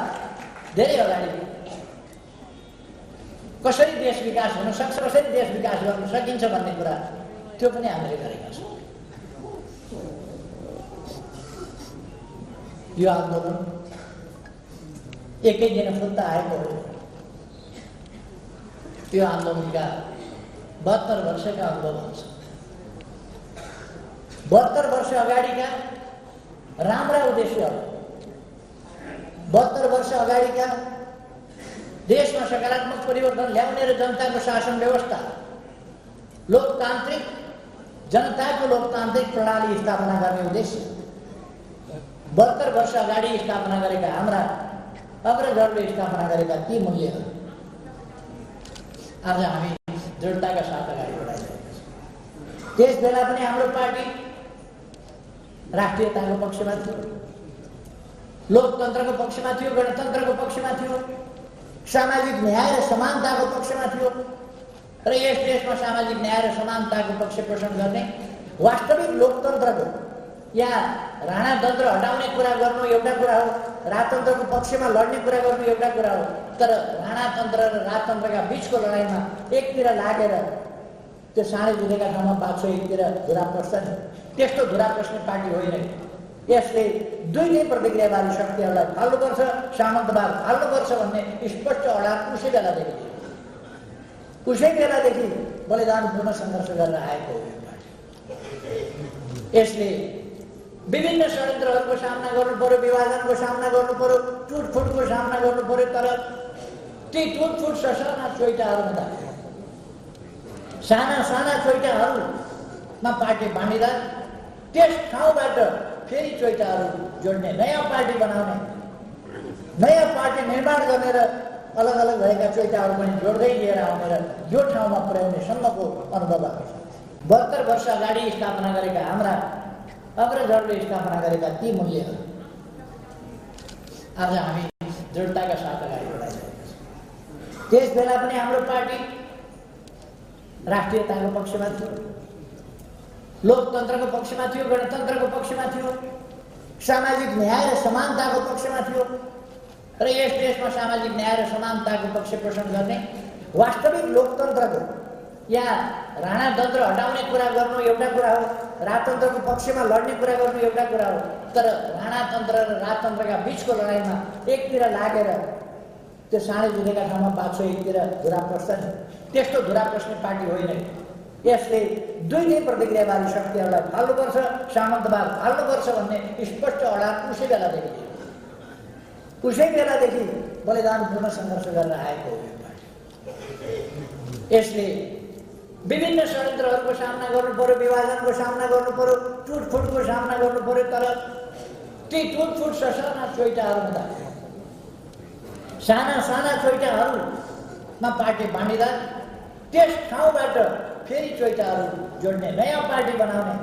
धेरै अगाडि कसरी देश विकास हुन सक्छ, कसरी देश विकास गर्न सकिन्छ भन्ने कुरा त्यो पनि हामीले गरेका छौँ। यो आन्दोलन एकै दिन फुत्त आएको हो। त्यो आन्दोलनका 72 वर्षका आन्दोलन छ। 72 वर्ष अगाडिका राम्रा उद्देश्यहरू, 72 वर्ष अगाडिका देशमा सकारात्मक परिवर्तन ल्याउने र जनताको शासन व्यवस्था, लोकतान्त्रिक, जनताको लोकतान्त्रिक प्रणाली स्थापना गर्ने उद्देश्य 72 वर्ष अगाडि स्थापना गरेका हाम्रा अग्रजहरूले स्थापना गरेका ती मूल्यहरू आज हामी दृढताका साथ अगाडि बढाइरहेको छ। त्यस बेला पनि हाम्रो पार्टी राष्ट्रियताको पक्षमा थियो, लोकतन्त्रको पक्षमा थियो, गणतन्त्रको पक्षमा थियो, सामाजिक न्याय र समानताको पक्षमा थियो र यस देशमा सामाजिक न्याय र समानताको पक्ष पोषण गर्ने वास्तविक लोकतन्त्रको या राणातन्त्र हटाउने कुरा गर्नु एउटा कुरा हो, राजतन्त्रको पक्षमा लड्ने कुरा गर्नु एउटा कुरा हो, तर राणातन्त्र र राजतन्त्रका बीचको लडाइँमा एकतिर लागेर त्यो साँडे जुलेका ठाउँमा बाछो एकतिर धुरा पर्छ नि, त्यस्तो धुरा पस्ने पार्टी होइन। यसले दुईटै प्रतिक्रियावादी शक्तिहरूलाई फाल्नुपर्छ, सामन्तवाद फाल्नुपर्छ भन्ने स्पष्ट अडान उसै बेलादेखि बलिदानपूर्ण सङ्घर्ष गरेर आएको हो यो पार्टी। यसले विभिन्न षड्यन्त्रहरूको सामना गर्नु पर्यो, विभाजनको सामना गर्नु पर्यो, टुटफुटको सामना गर्नु पर्यो, तर ती टुटफुट ससाना चोइटाहरूमा साना साना चोइटाहरूमा पार्टी बाँडिँदा त्यस ठाउँबाट फेरि चोइटाहरू जोड्ने, नयाँ पार्टी बनाउने, नयाँ पार्टी निर्माण गर्ने र अलग अलग भएका चोइटाहरू पनि जोड्दै लिएर आउने र यो ठाउँमा पुर्याउने सम्मको अनुभव आएको छ। 72 वर्ष अगाडि स्थापना गरेका हाम्रा अग्रजहरूले स्थापना गरेका ती मूल्यहरू आज हामी दृढताका साथ अगाडि बढाइरहेका छौँ। त्यस बेला पनि हाम्रो पार्टी राष्ट्रियताको पक्षमा थियो, लोकतन्त्रको पक्षमा थियो, गणतन्त्रको पक्षमा थियो, सामाजिक न्याय र समानताको पक्षमा थियो र यस देशमा सामाजिक न्याय र समानताको पक्ष पोषण गर्ने वास्तविक लोकतन्त्रको या राणातन्त्र हटाउने कुरा गर्नु एउटा कुरा हो, राजतन्त्रको पक्षमा लड्ने कुरा गर्नु एउटा कुरा हो, तर राणातन्त्र र राजतन्त्रका बीचको लडाइँमा एकतिर लागेर त्यो साँडे जुलेका ठाउँमा बाछो एकतिर धुरा पर्छ नि, त्यस्तो धुरा पस्ने पार्टी होइन। यसले दुईटै प्रतिक्रियावादी शक्तिहरूलाई फाल्नुपर्छ, सामन्तवाद फाल्नुपर्छ भन्ने स्पष्ट अडान उसै बेलादेखि बलिदानपूर्ण सङ्घर्ष गरेर आएको हो यो पार्टी। यसले विभिन्न षड्यन्त्रहरूको सामना गर्नु पर्यो, विभाजनको सामना गर्नु पर्यो, टुटफुटको सामना गर्नु पर्यो, तर ती टुटफुट ससाना चोइटाहरूमा साना साना चोइटाहरूमा पार्टी बाँडिँदा त्यस ठाउँबाट फेरि चोइटाहरू जोड्ने, नयाँ पार्टी बनाउने,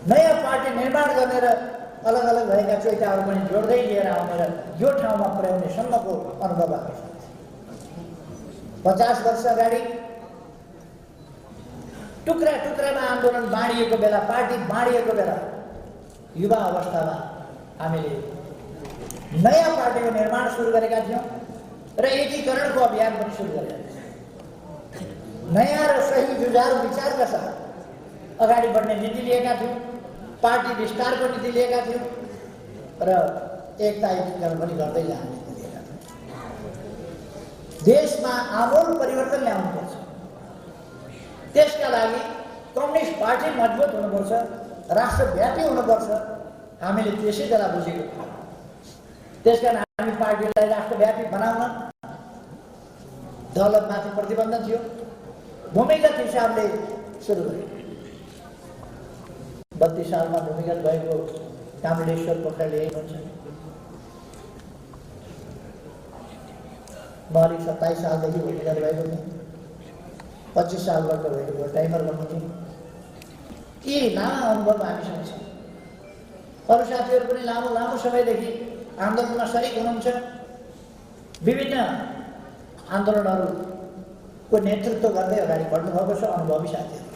नयाँ पार्टी निर्माण गर्ने र अलग अलग भएका चोइटाहरू पनि जोड्दै लिएर आउने र यो ठाउँमा पुर्याउने सम्मको अनुभव आएको छ। 50 वर्ष अगाडि टुक्रा टुक्रामा आन्दोलन बाँडिएको बेला, पार्टी बाँडिएको बेला युवा अवस्थामा हामीले नयाँ पार्टीको निर्माण सुरु गरेका थियौँ र एकीकरणको अभियान पनि सुरु गरेका थियौँ। नयाँ र सही जुझारु विचारका साथ अगाडि बढ्ने नीति लिएका थियौँ, पार्टी विस्तारको नीति लिएका थियौँ र एकता एकीकरण पनि गर्दै जाने नीति लिएका थियौँ। देशमा आमूल परिवर्तन ल्याउनुपर्छ, त्यसका लागि कम्युनिस्ट पार्टी मजबुत हुनुपर्छ, राष्ट्रव्यापी हुनुपर्छ। हामीले त्यसै बेला बुझेको थियौँ। त्यसकारण हामी पार्टीलाई राष्ट्रव्यापी बनाउन दलतमाथि प्रतिबन्ध थियो, भूमिगत हिसाबले सुरु गर्यो। 32 सालमा भूमिगत भएको कामलेश्वर पोखरेल यही हुन्छ। म अलिक 27 सालदेखि भूमिगत भएको थिएँ, 25 सालबाट भएको टाइमर गर्नु थियो। यी लामो अनुभव हामीसँग छ। अरू साथीहरू पनि लामो लामो समयदेखि आन्दोलनमा सरिक हुनुहुन्छ, विभिन्न आन्दोलनहरूको नेतृत्व गर्दै अगाडि बढ्नुभएको छ अनुभवी साथीहरू।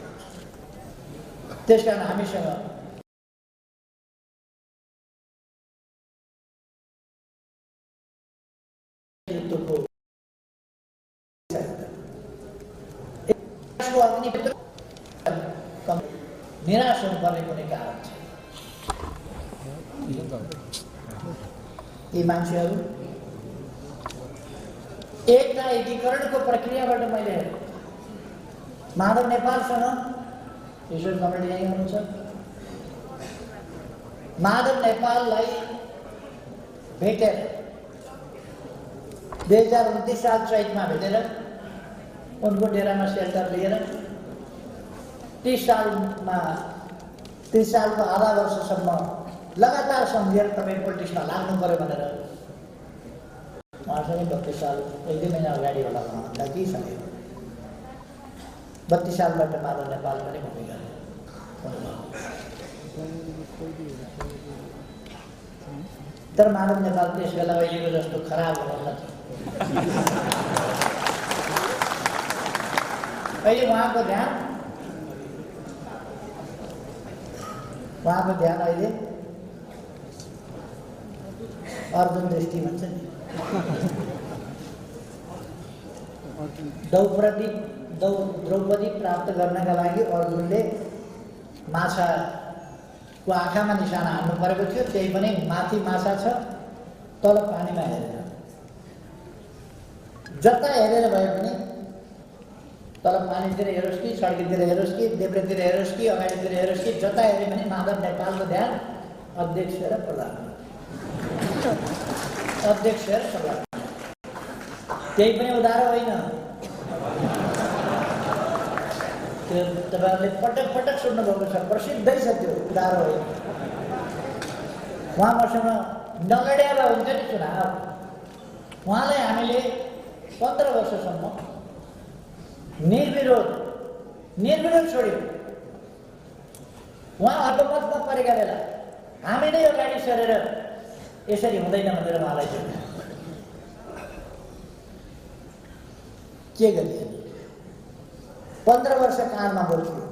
त्यसकारण हामीसँग नेतृत्वको निराश हुनुपर्ने कुनै कारण छ। यी मान्छेहरू एकता एकीकरणको प्रक्रियाबाट मैले माधव नेपालसँग ईश्वर कमरेड यहीँ हुनुहुन्छ, माधव नेपाललाई भेटेर 2029 साल चैतमा भेटेर उनको डेरामा सेल्टर लिएर 30 सालको आधा वर्षसम्म लगातार सम्झेर तपाईँ पोलिटिक्समा लाग्नु पर्यो भनेर उहाँसँगै 32 साल 1-2 महिना अगाडि होला भन्दा के छ। 32 सालबाट माधव नेपाल पनि भूमिका तर माधव नेपाल त्यस बेला अहिलेको जस्तो खराब हुन थियो। अहिले उहाँको ध्यान अहिले अर्जुन दृष्टि भन्छ नि, द्रौपदी प्राप्त गर्नका लागि अर्जुनले माछाको आँखामा निशाना हान्नु परेको थियो। त्यही पनि माथि माछा छ, तल पानीमा हेरेर, जता हेरेर भए पनि तल पानीतिर हेरोस् कि सडकतिर हेरोस् कि देब्रेतिर हेरोस् कि अगाडितिर हेरोस् कि जता हेरे पनि माधव नेपालको ध्यान अध्यक्ष र प्रधानमन्त्री, अध्यक्ष र प्रधानमन्त्री। त्यही पनि उधारो होइन। त्यो तपाईँहरूले पटक पटक सुन्नुभएको छ, प्रसिद्धै छ, त्यो उधारो होइन। उहाँ मसँग नलड्या भए हुन्थ्यो नि चुनाव। उहाँलाई हामीले 15 वर्षसम्म निर्विरोध छोड्यौँ। उहाँ अल्पमतमा परेका बेला हामी नै अगाडि सरेर यसरी हुँदैन भनेर उहाँलाई जोड्यौँ। के गरियो? 15 वर्ष कानमा बोल्थ्यो।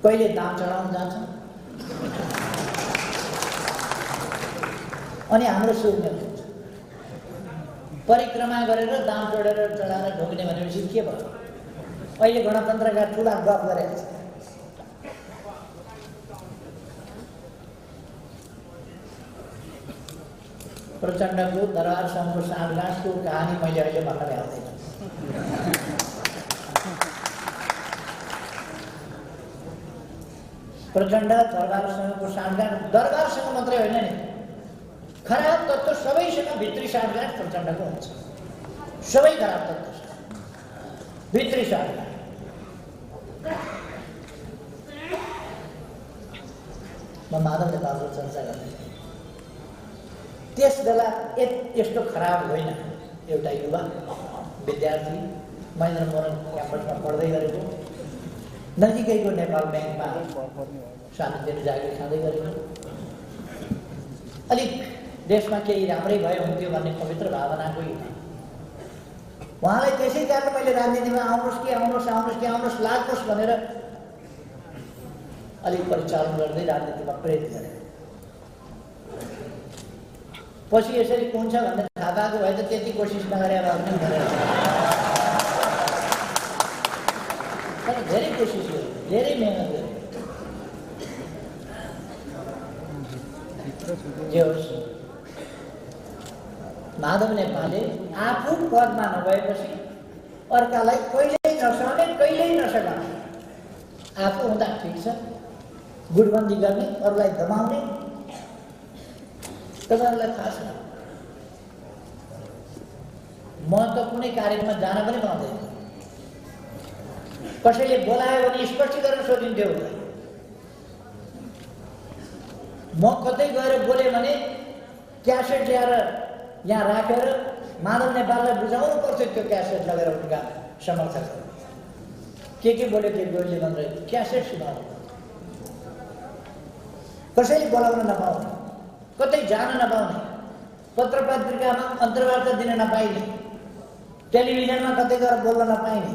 कहिले दाम चढाउन जान्छ अनि हाम्रो शून्य हुन्छ। परिक्रमा गरेर दाम चढाएर ढोग्ने भनेपछि के भयो? अहिले गणतन्त्रका ठुला गफ गरेको छ। प्रचण्डको दरबारसँगको साँठगाँठको कहानी मैले अहिले भन्न भ्याउँदैन। प्रचण्ड दरबारसँगको साँठगाँठ, दरबारसँग मात्रै होइन नि, खराब तत्त्व सबैसँग भित्री साँठगाँठ प्रचण्डको हुन्छ। सबै खराब तत्त्व भित्री साँठगाँठ। म माधव नेपालको चर्चा गर्दै त्यस बेला यस्तो खराब होइन। एउटा युवा विद्यार्थी महेन्द्र मोहन क्याम्पसमा पढ्दै गरेको, नजिकैको नेपाल ब्याङ्कमा सानोतिनो जागिर खाँदै गरेको, अलिक देशमा केही राम्रै भयो हुन्थ्यो भन्ने पवित्र भावनाको युवा। उहाँलाई त्यसै कारण मैले राजनीतिमा आउनुहोस् लाग्नुहोस् भनेर अलिक परिचालन गर्दै राजनीतिमा प्रेरित गरेँ। पछि यसरी हुन्छ भन्ने थाहा पाएको भए त त्यति कोसिस नगरे भए पनि भनेर तर धेरै कोसिस गर्यो, धेरै मेहनत गर्यो। जे होस्, माधव नेपालले आफू पदमा नभएपछि अर्कालाई कहिल्यै नसहने, कहिल्यै नसकाउने, आफू हुँदा ठिक छ गुटबन्दी गर्ने, अरूलाई दबाउने। तपाईँहरूलाई थाहा छ, म त कुनै कार्यक्रममा जान पनि पाउँदैन। कसैले बोलायो भने स्पष्टीकरण सोधिन्थ्यो। म कतै गएर बोले भने क्यासेट ल्याएर यहाँ राखेर माधव नेपाललाई बुझाउनु पर्थ्यो। त्यो क्यासेट लगेर उनका समर्थकहरू के बोल्यो के बोल्यो भनेर क्यासेट सुनाउनु। कसैले बोलाउन नपाउने, कतै जान नपाउने, पत्र पत्रिकामा अन्तर्वार्ता दिन नपाइने, टेलिभिजनमा कतै गएर बोल्न नपाइने।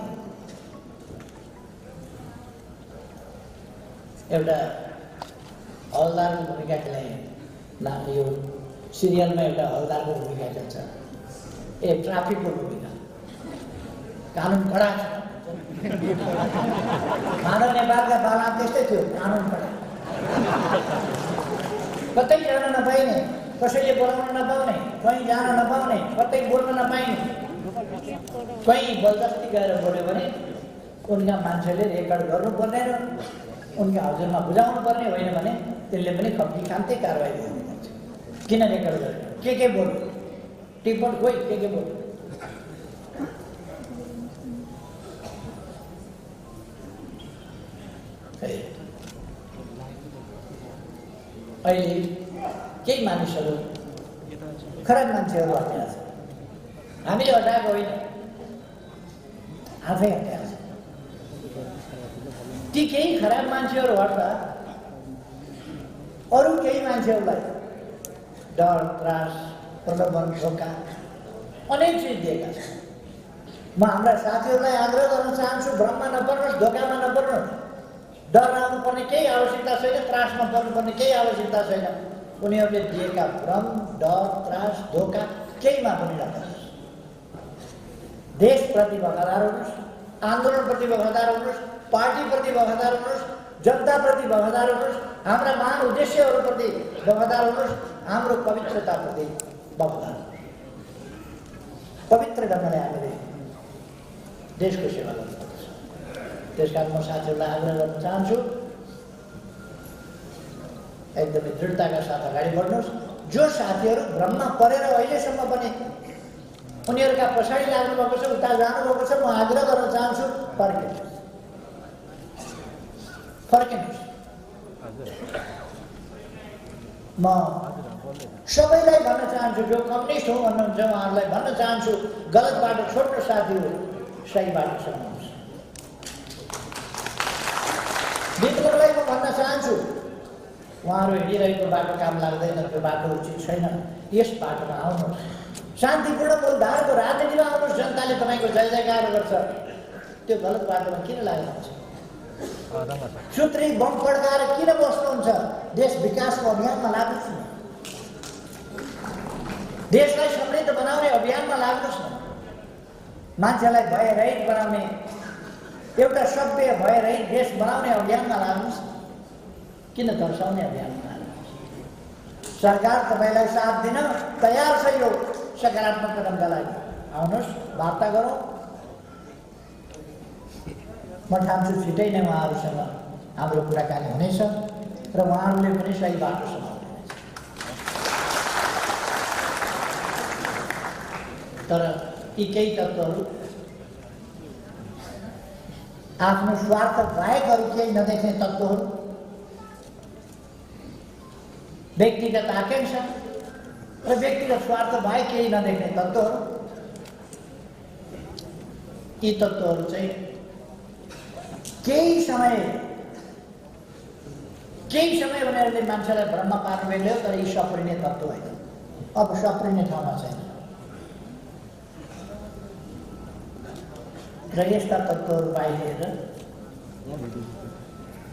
एउटा हवलदारको भूमिका खेलाइ, यो सिरियलमा एउटा हवलदारको भूमिका खेल्छ। ट्राफिकको भूमिका, कानुन कडा छ। माधव नेपालका बाला त्यस्तै थियो, कानुन कडा, कतै जान नपाइने, कसैले बोलाउन नपाउने, कहीँ जान नपाउने, कतै बोल्न नपाइने। कहीँ बलजस्ती गएर बोल्यो भने उनका मान्छेले रेकर्ड गर्नुपर्ने र उनका हजुरमा बुझाउनु पर्ने, होइन भने त्यसले पनि खप्की खान्थे, कारवाही गर्नु पर्छ। किन रेकर्ड गर्यो, के बोल्यो, टिप्पण खोइ के बोल्यो। अहिले केही मानिसहरू खराब मान्छेहरू हटेका छन्। हामीले हटाएको होइन, आफै हटाएको छ। ती केही खराब मान्छेहरू हट्दा अरू केही मान्छेहरूलाई डर, त्रास, प्रलोभन, धोका अनेक चिज दिएका छन्। म हाम्रा साथीहरूलाई आग्रह गर्न चाहन्छु, भ्रममा नपर्नुहोस्, धोकामा नपर्नुहोस्। डर लाग्नुपर्ने केही आवश्यकता छैन, त्रासमा पर्नुपर्ने केही आवश्यकता छैन। उनीहरूले दिएका भ्रम, डर, त्रास, धोका केहीमा पनि नपर्नुहोस्। देशप्रति वफादार हुनुहोस्, आन्दोलनप्रति वफादार हुनुहोस्, पार्टीप्रति वफादार हुनुहोस्, जनताप्रति वफादार हुनुहोस्, हाम्रा महान उद्देश्यहरूप्रति वफादार हुनुहोस्, हाम्रो पवित्रताप्रति वफादार हुनुहोस्। पवित्र ढङ्गले हामीले देशको सेवा गर्नुपर्छ। त्यसकारण म साथीहरूलाई आग्रह गर्न चाहन्छु, एकदमै दृढताका साथ अगाडि बढ्नुहोस्। जो साथीहरू भ्रममा परेर अहिलेसम्म पनि उनीहरूका पछाडि लाग्नुभएको छ, उता जानुभएको छ, म आग्रह गर्न चाहन्छु, फर्किनुहोस्। म सबैलाई भन्न चाहन्छु, जो कम्युनिस्ट हो भन्नुहुन्छ उहाँहरूलाई भन्न चाहन्छु, गलत बाटो छोड्नु साथीहरू, सही बाटो सम्झनुहोस्। मित्रहरूलाई म भन्न चाहन्छु, उहाँहरू हिँडिरहेको बाटो काम लाग्दैन, त्यो बाटो उचित छैन, यस बाटोमा आउनुहोस्। शान्तिपूर्ण मूलधारको राजनीतिमा आउनुहोस्। जनताले तपाईँको जय जयकार गर्छ, त्यो गलत बाटोमा किन लाग्नुहुन्छ? सूत्री बम पड्काएर किन बस्नुहुन्छ? देश विकासको अभियानमा लाग्नुहोस् न, देशलाई समृद्ध बनाउने अभियानमा लाग्नुहोस् न, मान्छेलाई भयरहित बनाउने, एउटा सभ्य भयरहित देश बनाउने अभियानमा लाग्नुहोस्। किन तर्साउने अभियानमा लाग्नुहोस्? सरकार तपाईँलाई साथ दिन तयार छ। यो सकारात्मक कदमका लागि आउनुहोस्, वार्ता गरौँ। म ठान्छु छिटै नै उहाँहरूसँग हाम्रो कुराकानी हुनेछ र उहाँहरूले पनि सही बाटो समाउनुहुनेछ। तर यी केही तत्त्वहरू आफ्नो स्वार्थ बाहेक अरू केही नदेख्ने तत्त्वहरू, व्यक्तिगत आकांक्षा र व्यक्तिगत स्वार्थ बाहेक केही नदेख्ने तत्त्वहरू, यी तत्त्वहरू चाहिँ केही समय उनीहरूले मान्छेलाई भ्रममा पार्न मिल्यो, तर यी सप्रिने तत्त्व होइन। अब सप्रिने ठाउँमा छैन र यस्ता तत्त्वहरू बाहिर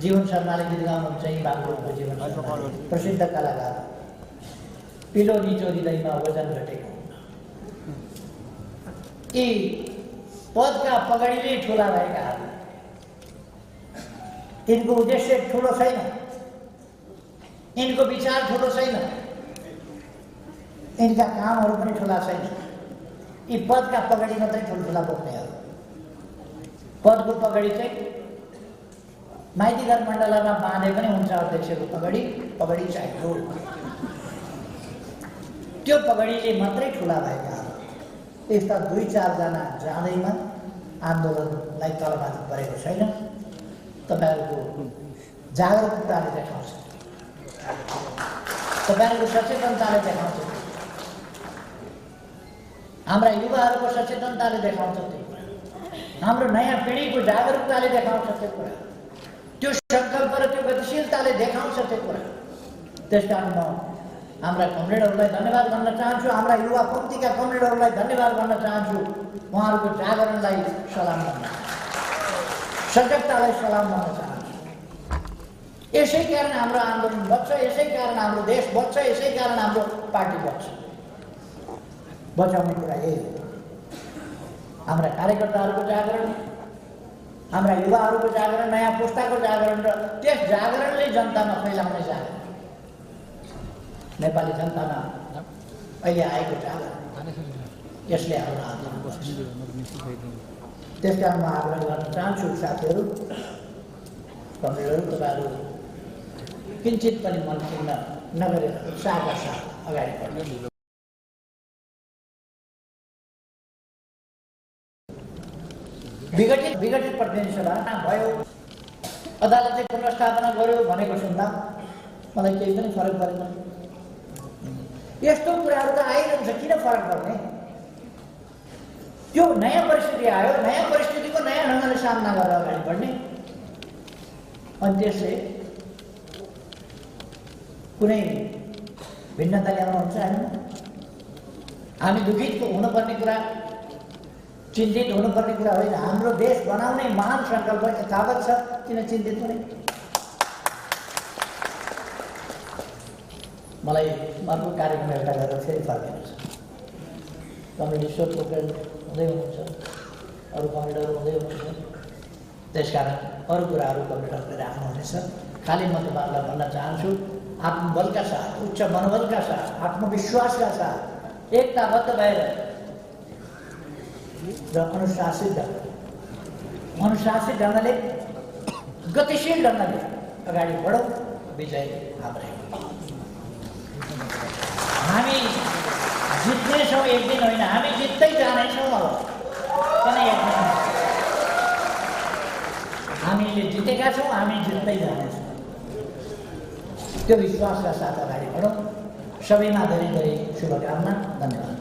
जीवन शर्माले गीत गाउनुहुन्छ। यी बाबुहरूको जीवन शर्मा प्रसिद्ध कलाकार, पिलो निचोरिँदैमा वजन घटेको। यी पदका पगडीले ठुला भएकाहरू, यिनको उद्देश्य ठुलो छैन, यिनको विचार ठुलो छैन, यिनका कामहरू पनि ठुला छैन। यी पदका पगडी मात्रै ठुल्ठुला बोक्नेहरू। पदको पगडी चाहिँ माइतीघर मण्डलमा बाँधे पनि हुन्छ, अध्यक्षको पगडी चाहियो। त्यो पगडीले मात्रै ठुला भएकाहरू। यस्ता 2-4 जना जाँदैमा आन्दोलनलाई तलमाथि परेको छैन। तपाईँहरूको जागरुकताले देखाउँछ, तपाईँहरूको सचेतनताले देखाउँछ, हाम्रा युवाहरूको सचेतनताले देखाउँछ, हाम्रो नयाँ पिँढीको जागरुकताले देखाउँछ त्यो कुरा, त्यो सङ्कल्प र त्यो गतिशीलताले देखाउँछ त्यो कुरा। त्यसकारण म हाम्रा कमरेडहरूलाई धन्यवाद भन्न चाहन्छु, हाम्रा युवा पङ्क्तिका कमरेडहरूलाई धन्यवाद भन्न चाहन्छु। उहाँहरूको जागरणलाई सलाम भन्न, सजगतालाई सलाम भन्न चाहन्छु। यसै कारण हाम्रो आन्दोलन बच्छ, यसै कारण हाम्रो देश बच्छ, यसै कारण हाम्रो पार्टी बच्छ। बचाउने कुरा यही हो। हाम्रा कार्यकर्ताहरूको जागरण, हाम्रा युवाहरूको जागरण, नयाँ पुस्ताको जागरण र त्यस जागरणले जनतामा फैलाउने जागरण, नेपाली जनतामा अहिले आएको जागरण, यसले हाम्रो आन्दोलन बच्छ। त्यसकारण म आग्रह गर्न चाहन्छु साथीहरू, कमरेडहरू, तपाईँहरू किञ्चित पनि मन खिन्न नगरेर उत्साहका साथ अगाडि बढ्नु। विघटित प्रतिनिधि सभा भयो, अदालतले पुनर्स्थापना गर्यो भनेको सुन्दा मलाई केही पनि फरक परेन। यस्तो कुराहरू त आइरहन्छ, किन फरक पर्ने? त्यो नयाँ परिस्थिति आयो, नयाँ परिस्थितिको नयाँ ढङ्गले सामना गरेर अगाडि बढ्ने। अनि त्यसले कुनै भिन्नता ल्याउनु हुन्छ होइन। हामी दुखित हुनुपर्ने कुरा, चिन्तित हुनुपर्ने कुरा होइन। हाम्रो देश बनाउने महान सङ्कल्प यथावत छ, किन चिन्तित हुने? मलाई अर्को कार्यक्रम एउटा गरेर फेरि फर्किनु छ। कमेडी सो प्रोग्राम हुँदै हुनुहुन्छ, अरू कमेडीहरू हुँदै हुनुहुन्छ, त्यसकारण अरू कुराहरू कमेडीहरूले राख्नुहुनेछ। खालि म तपाईँहरूलाई भन्न चाहन्छु, आत्मबलका साथ, उच्च मनोबलका साथ, आत्मविश्वासका साथ एकताबद्ध भएर र अनुशासित ढङ्गले, गतिशील ढङ्गले अगाडि बढौँ। विजय हाम्रै। हामी जित्नेछौँ एक दिन होइन, हामी जित्दै जानेछौँ। अब किन हामीले जितेका छौँ, हामी जित्दै जानेछौँ। त्यो विश्वासका साथ अगाडि बढौँ। सबैमा धेरै धेरै शुभकामना। धन्यवाद।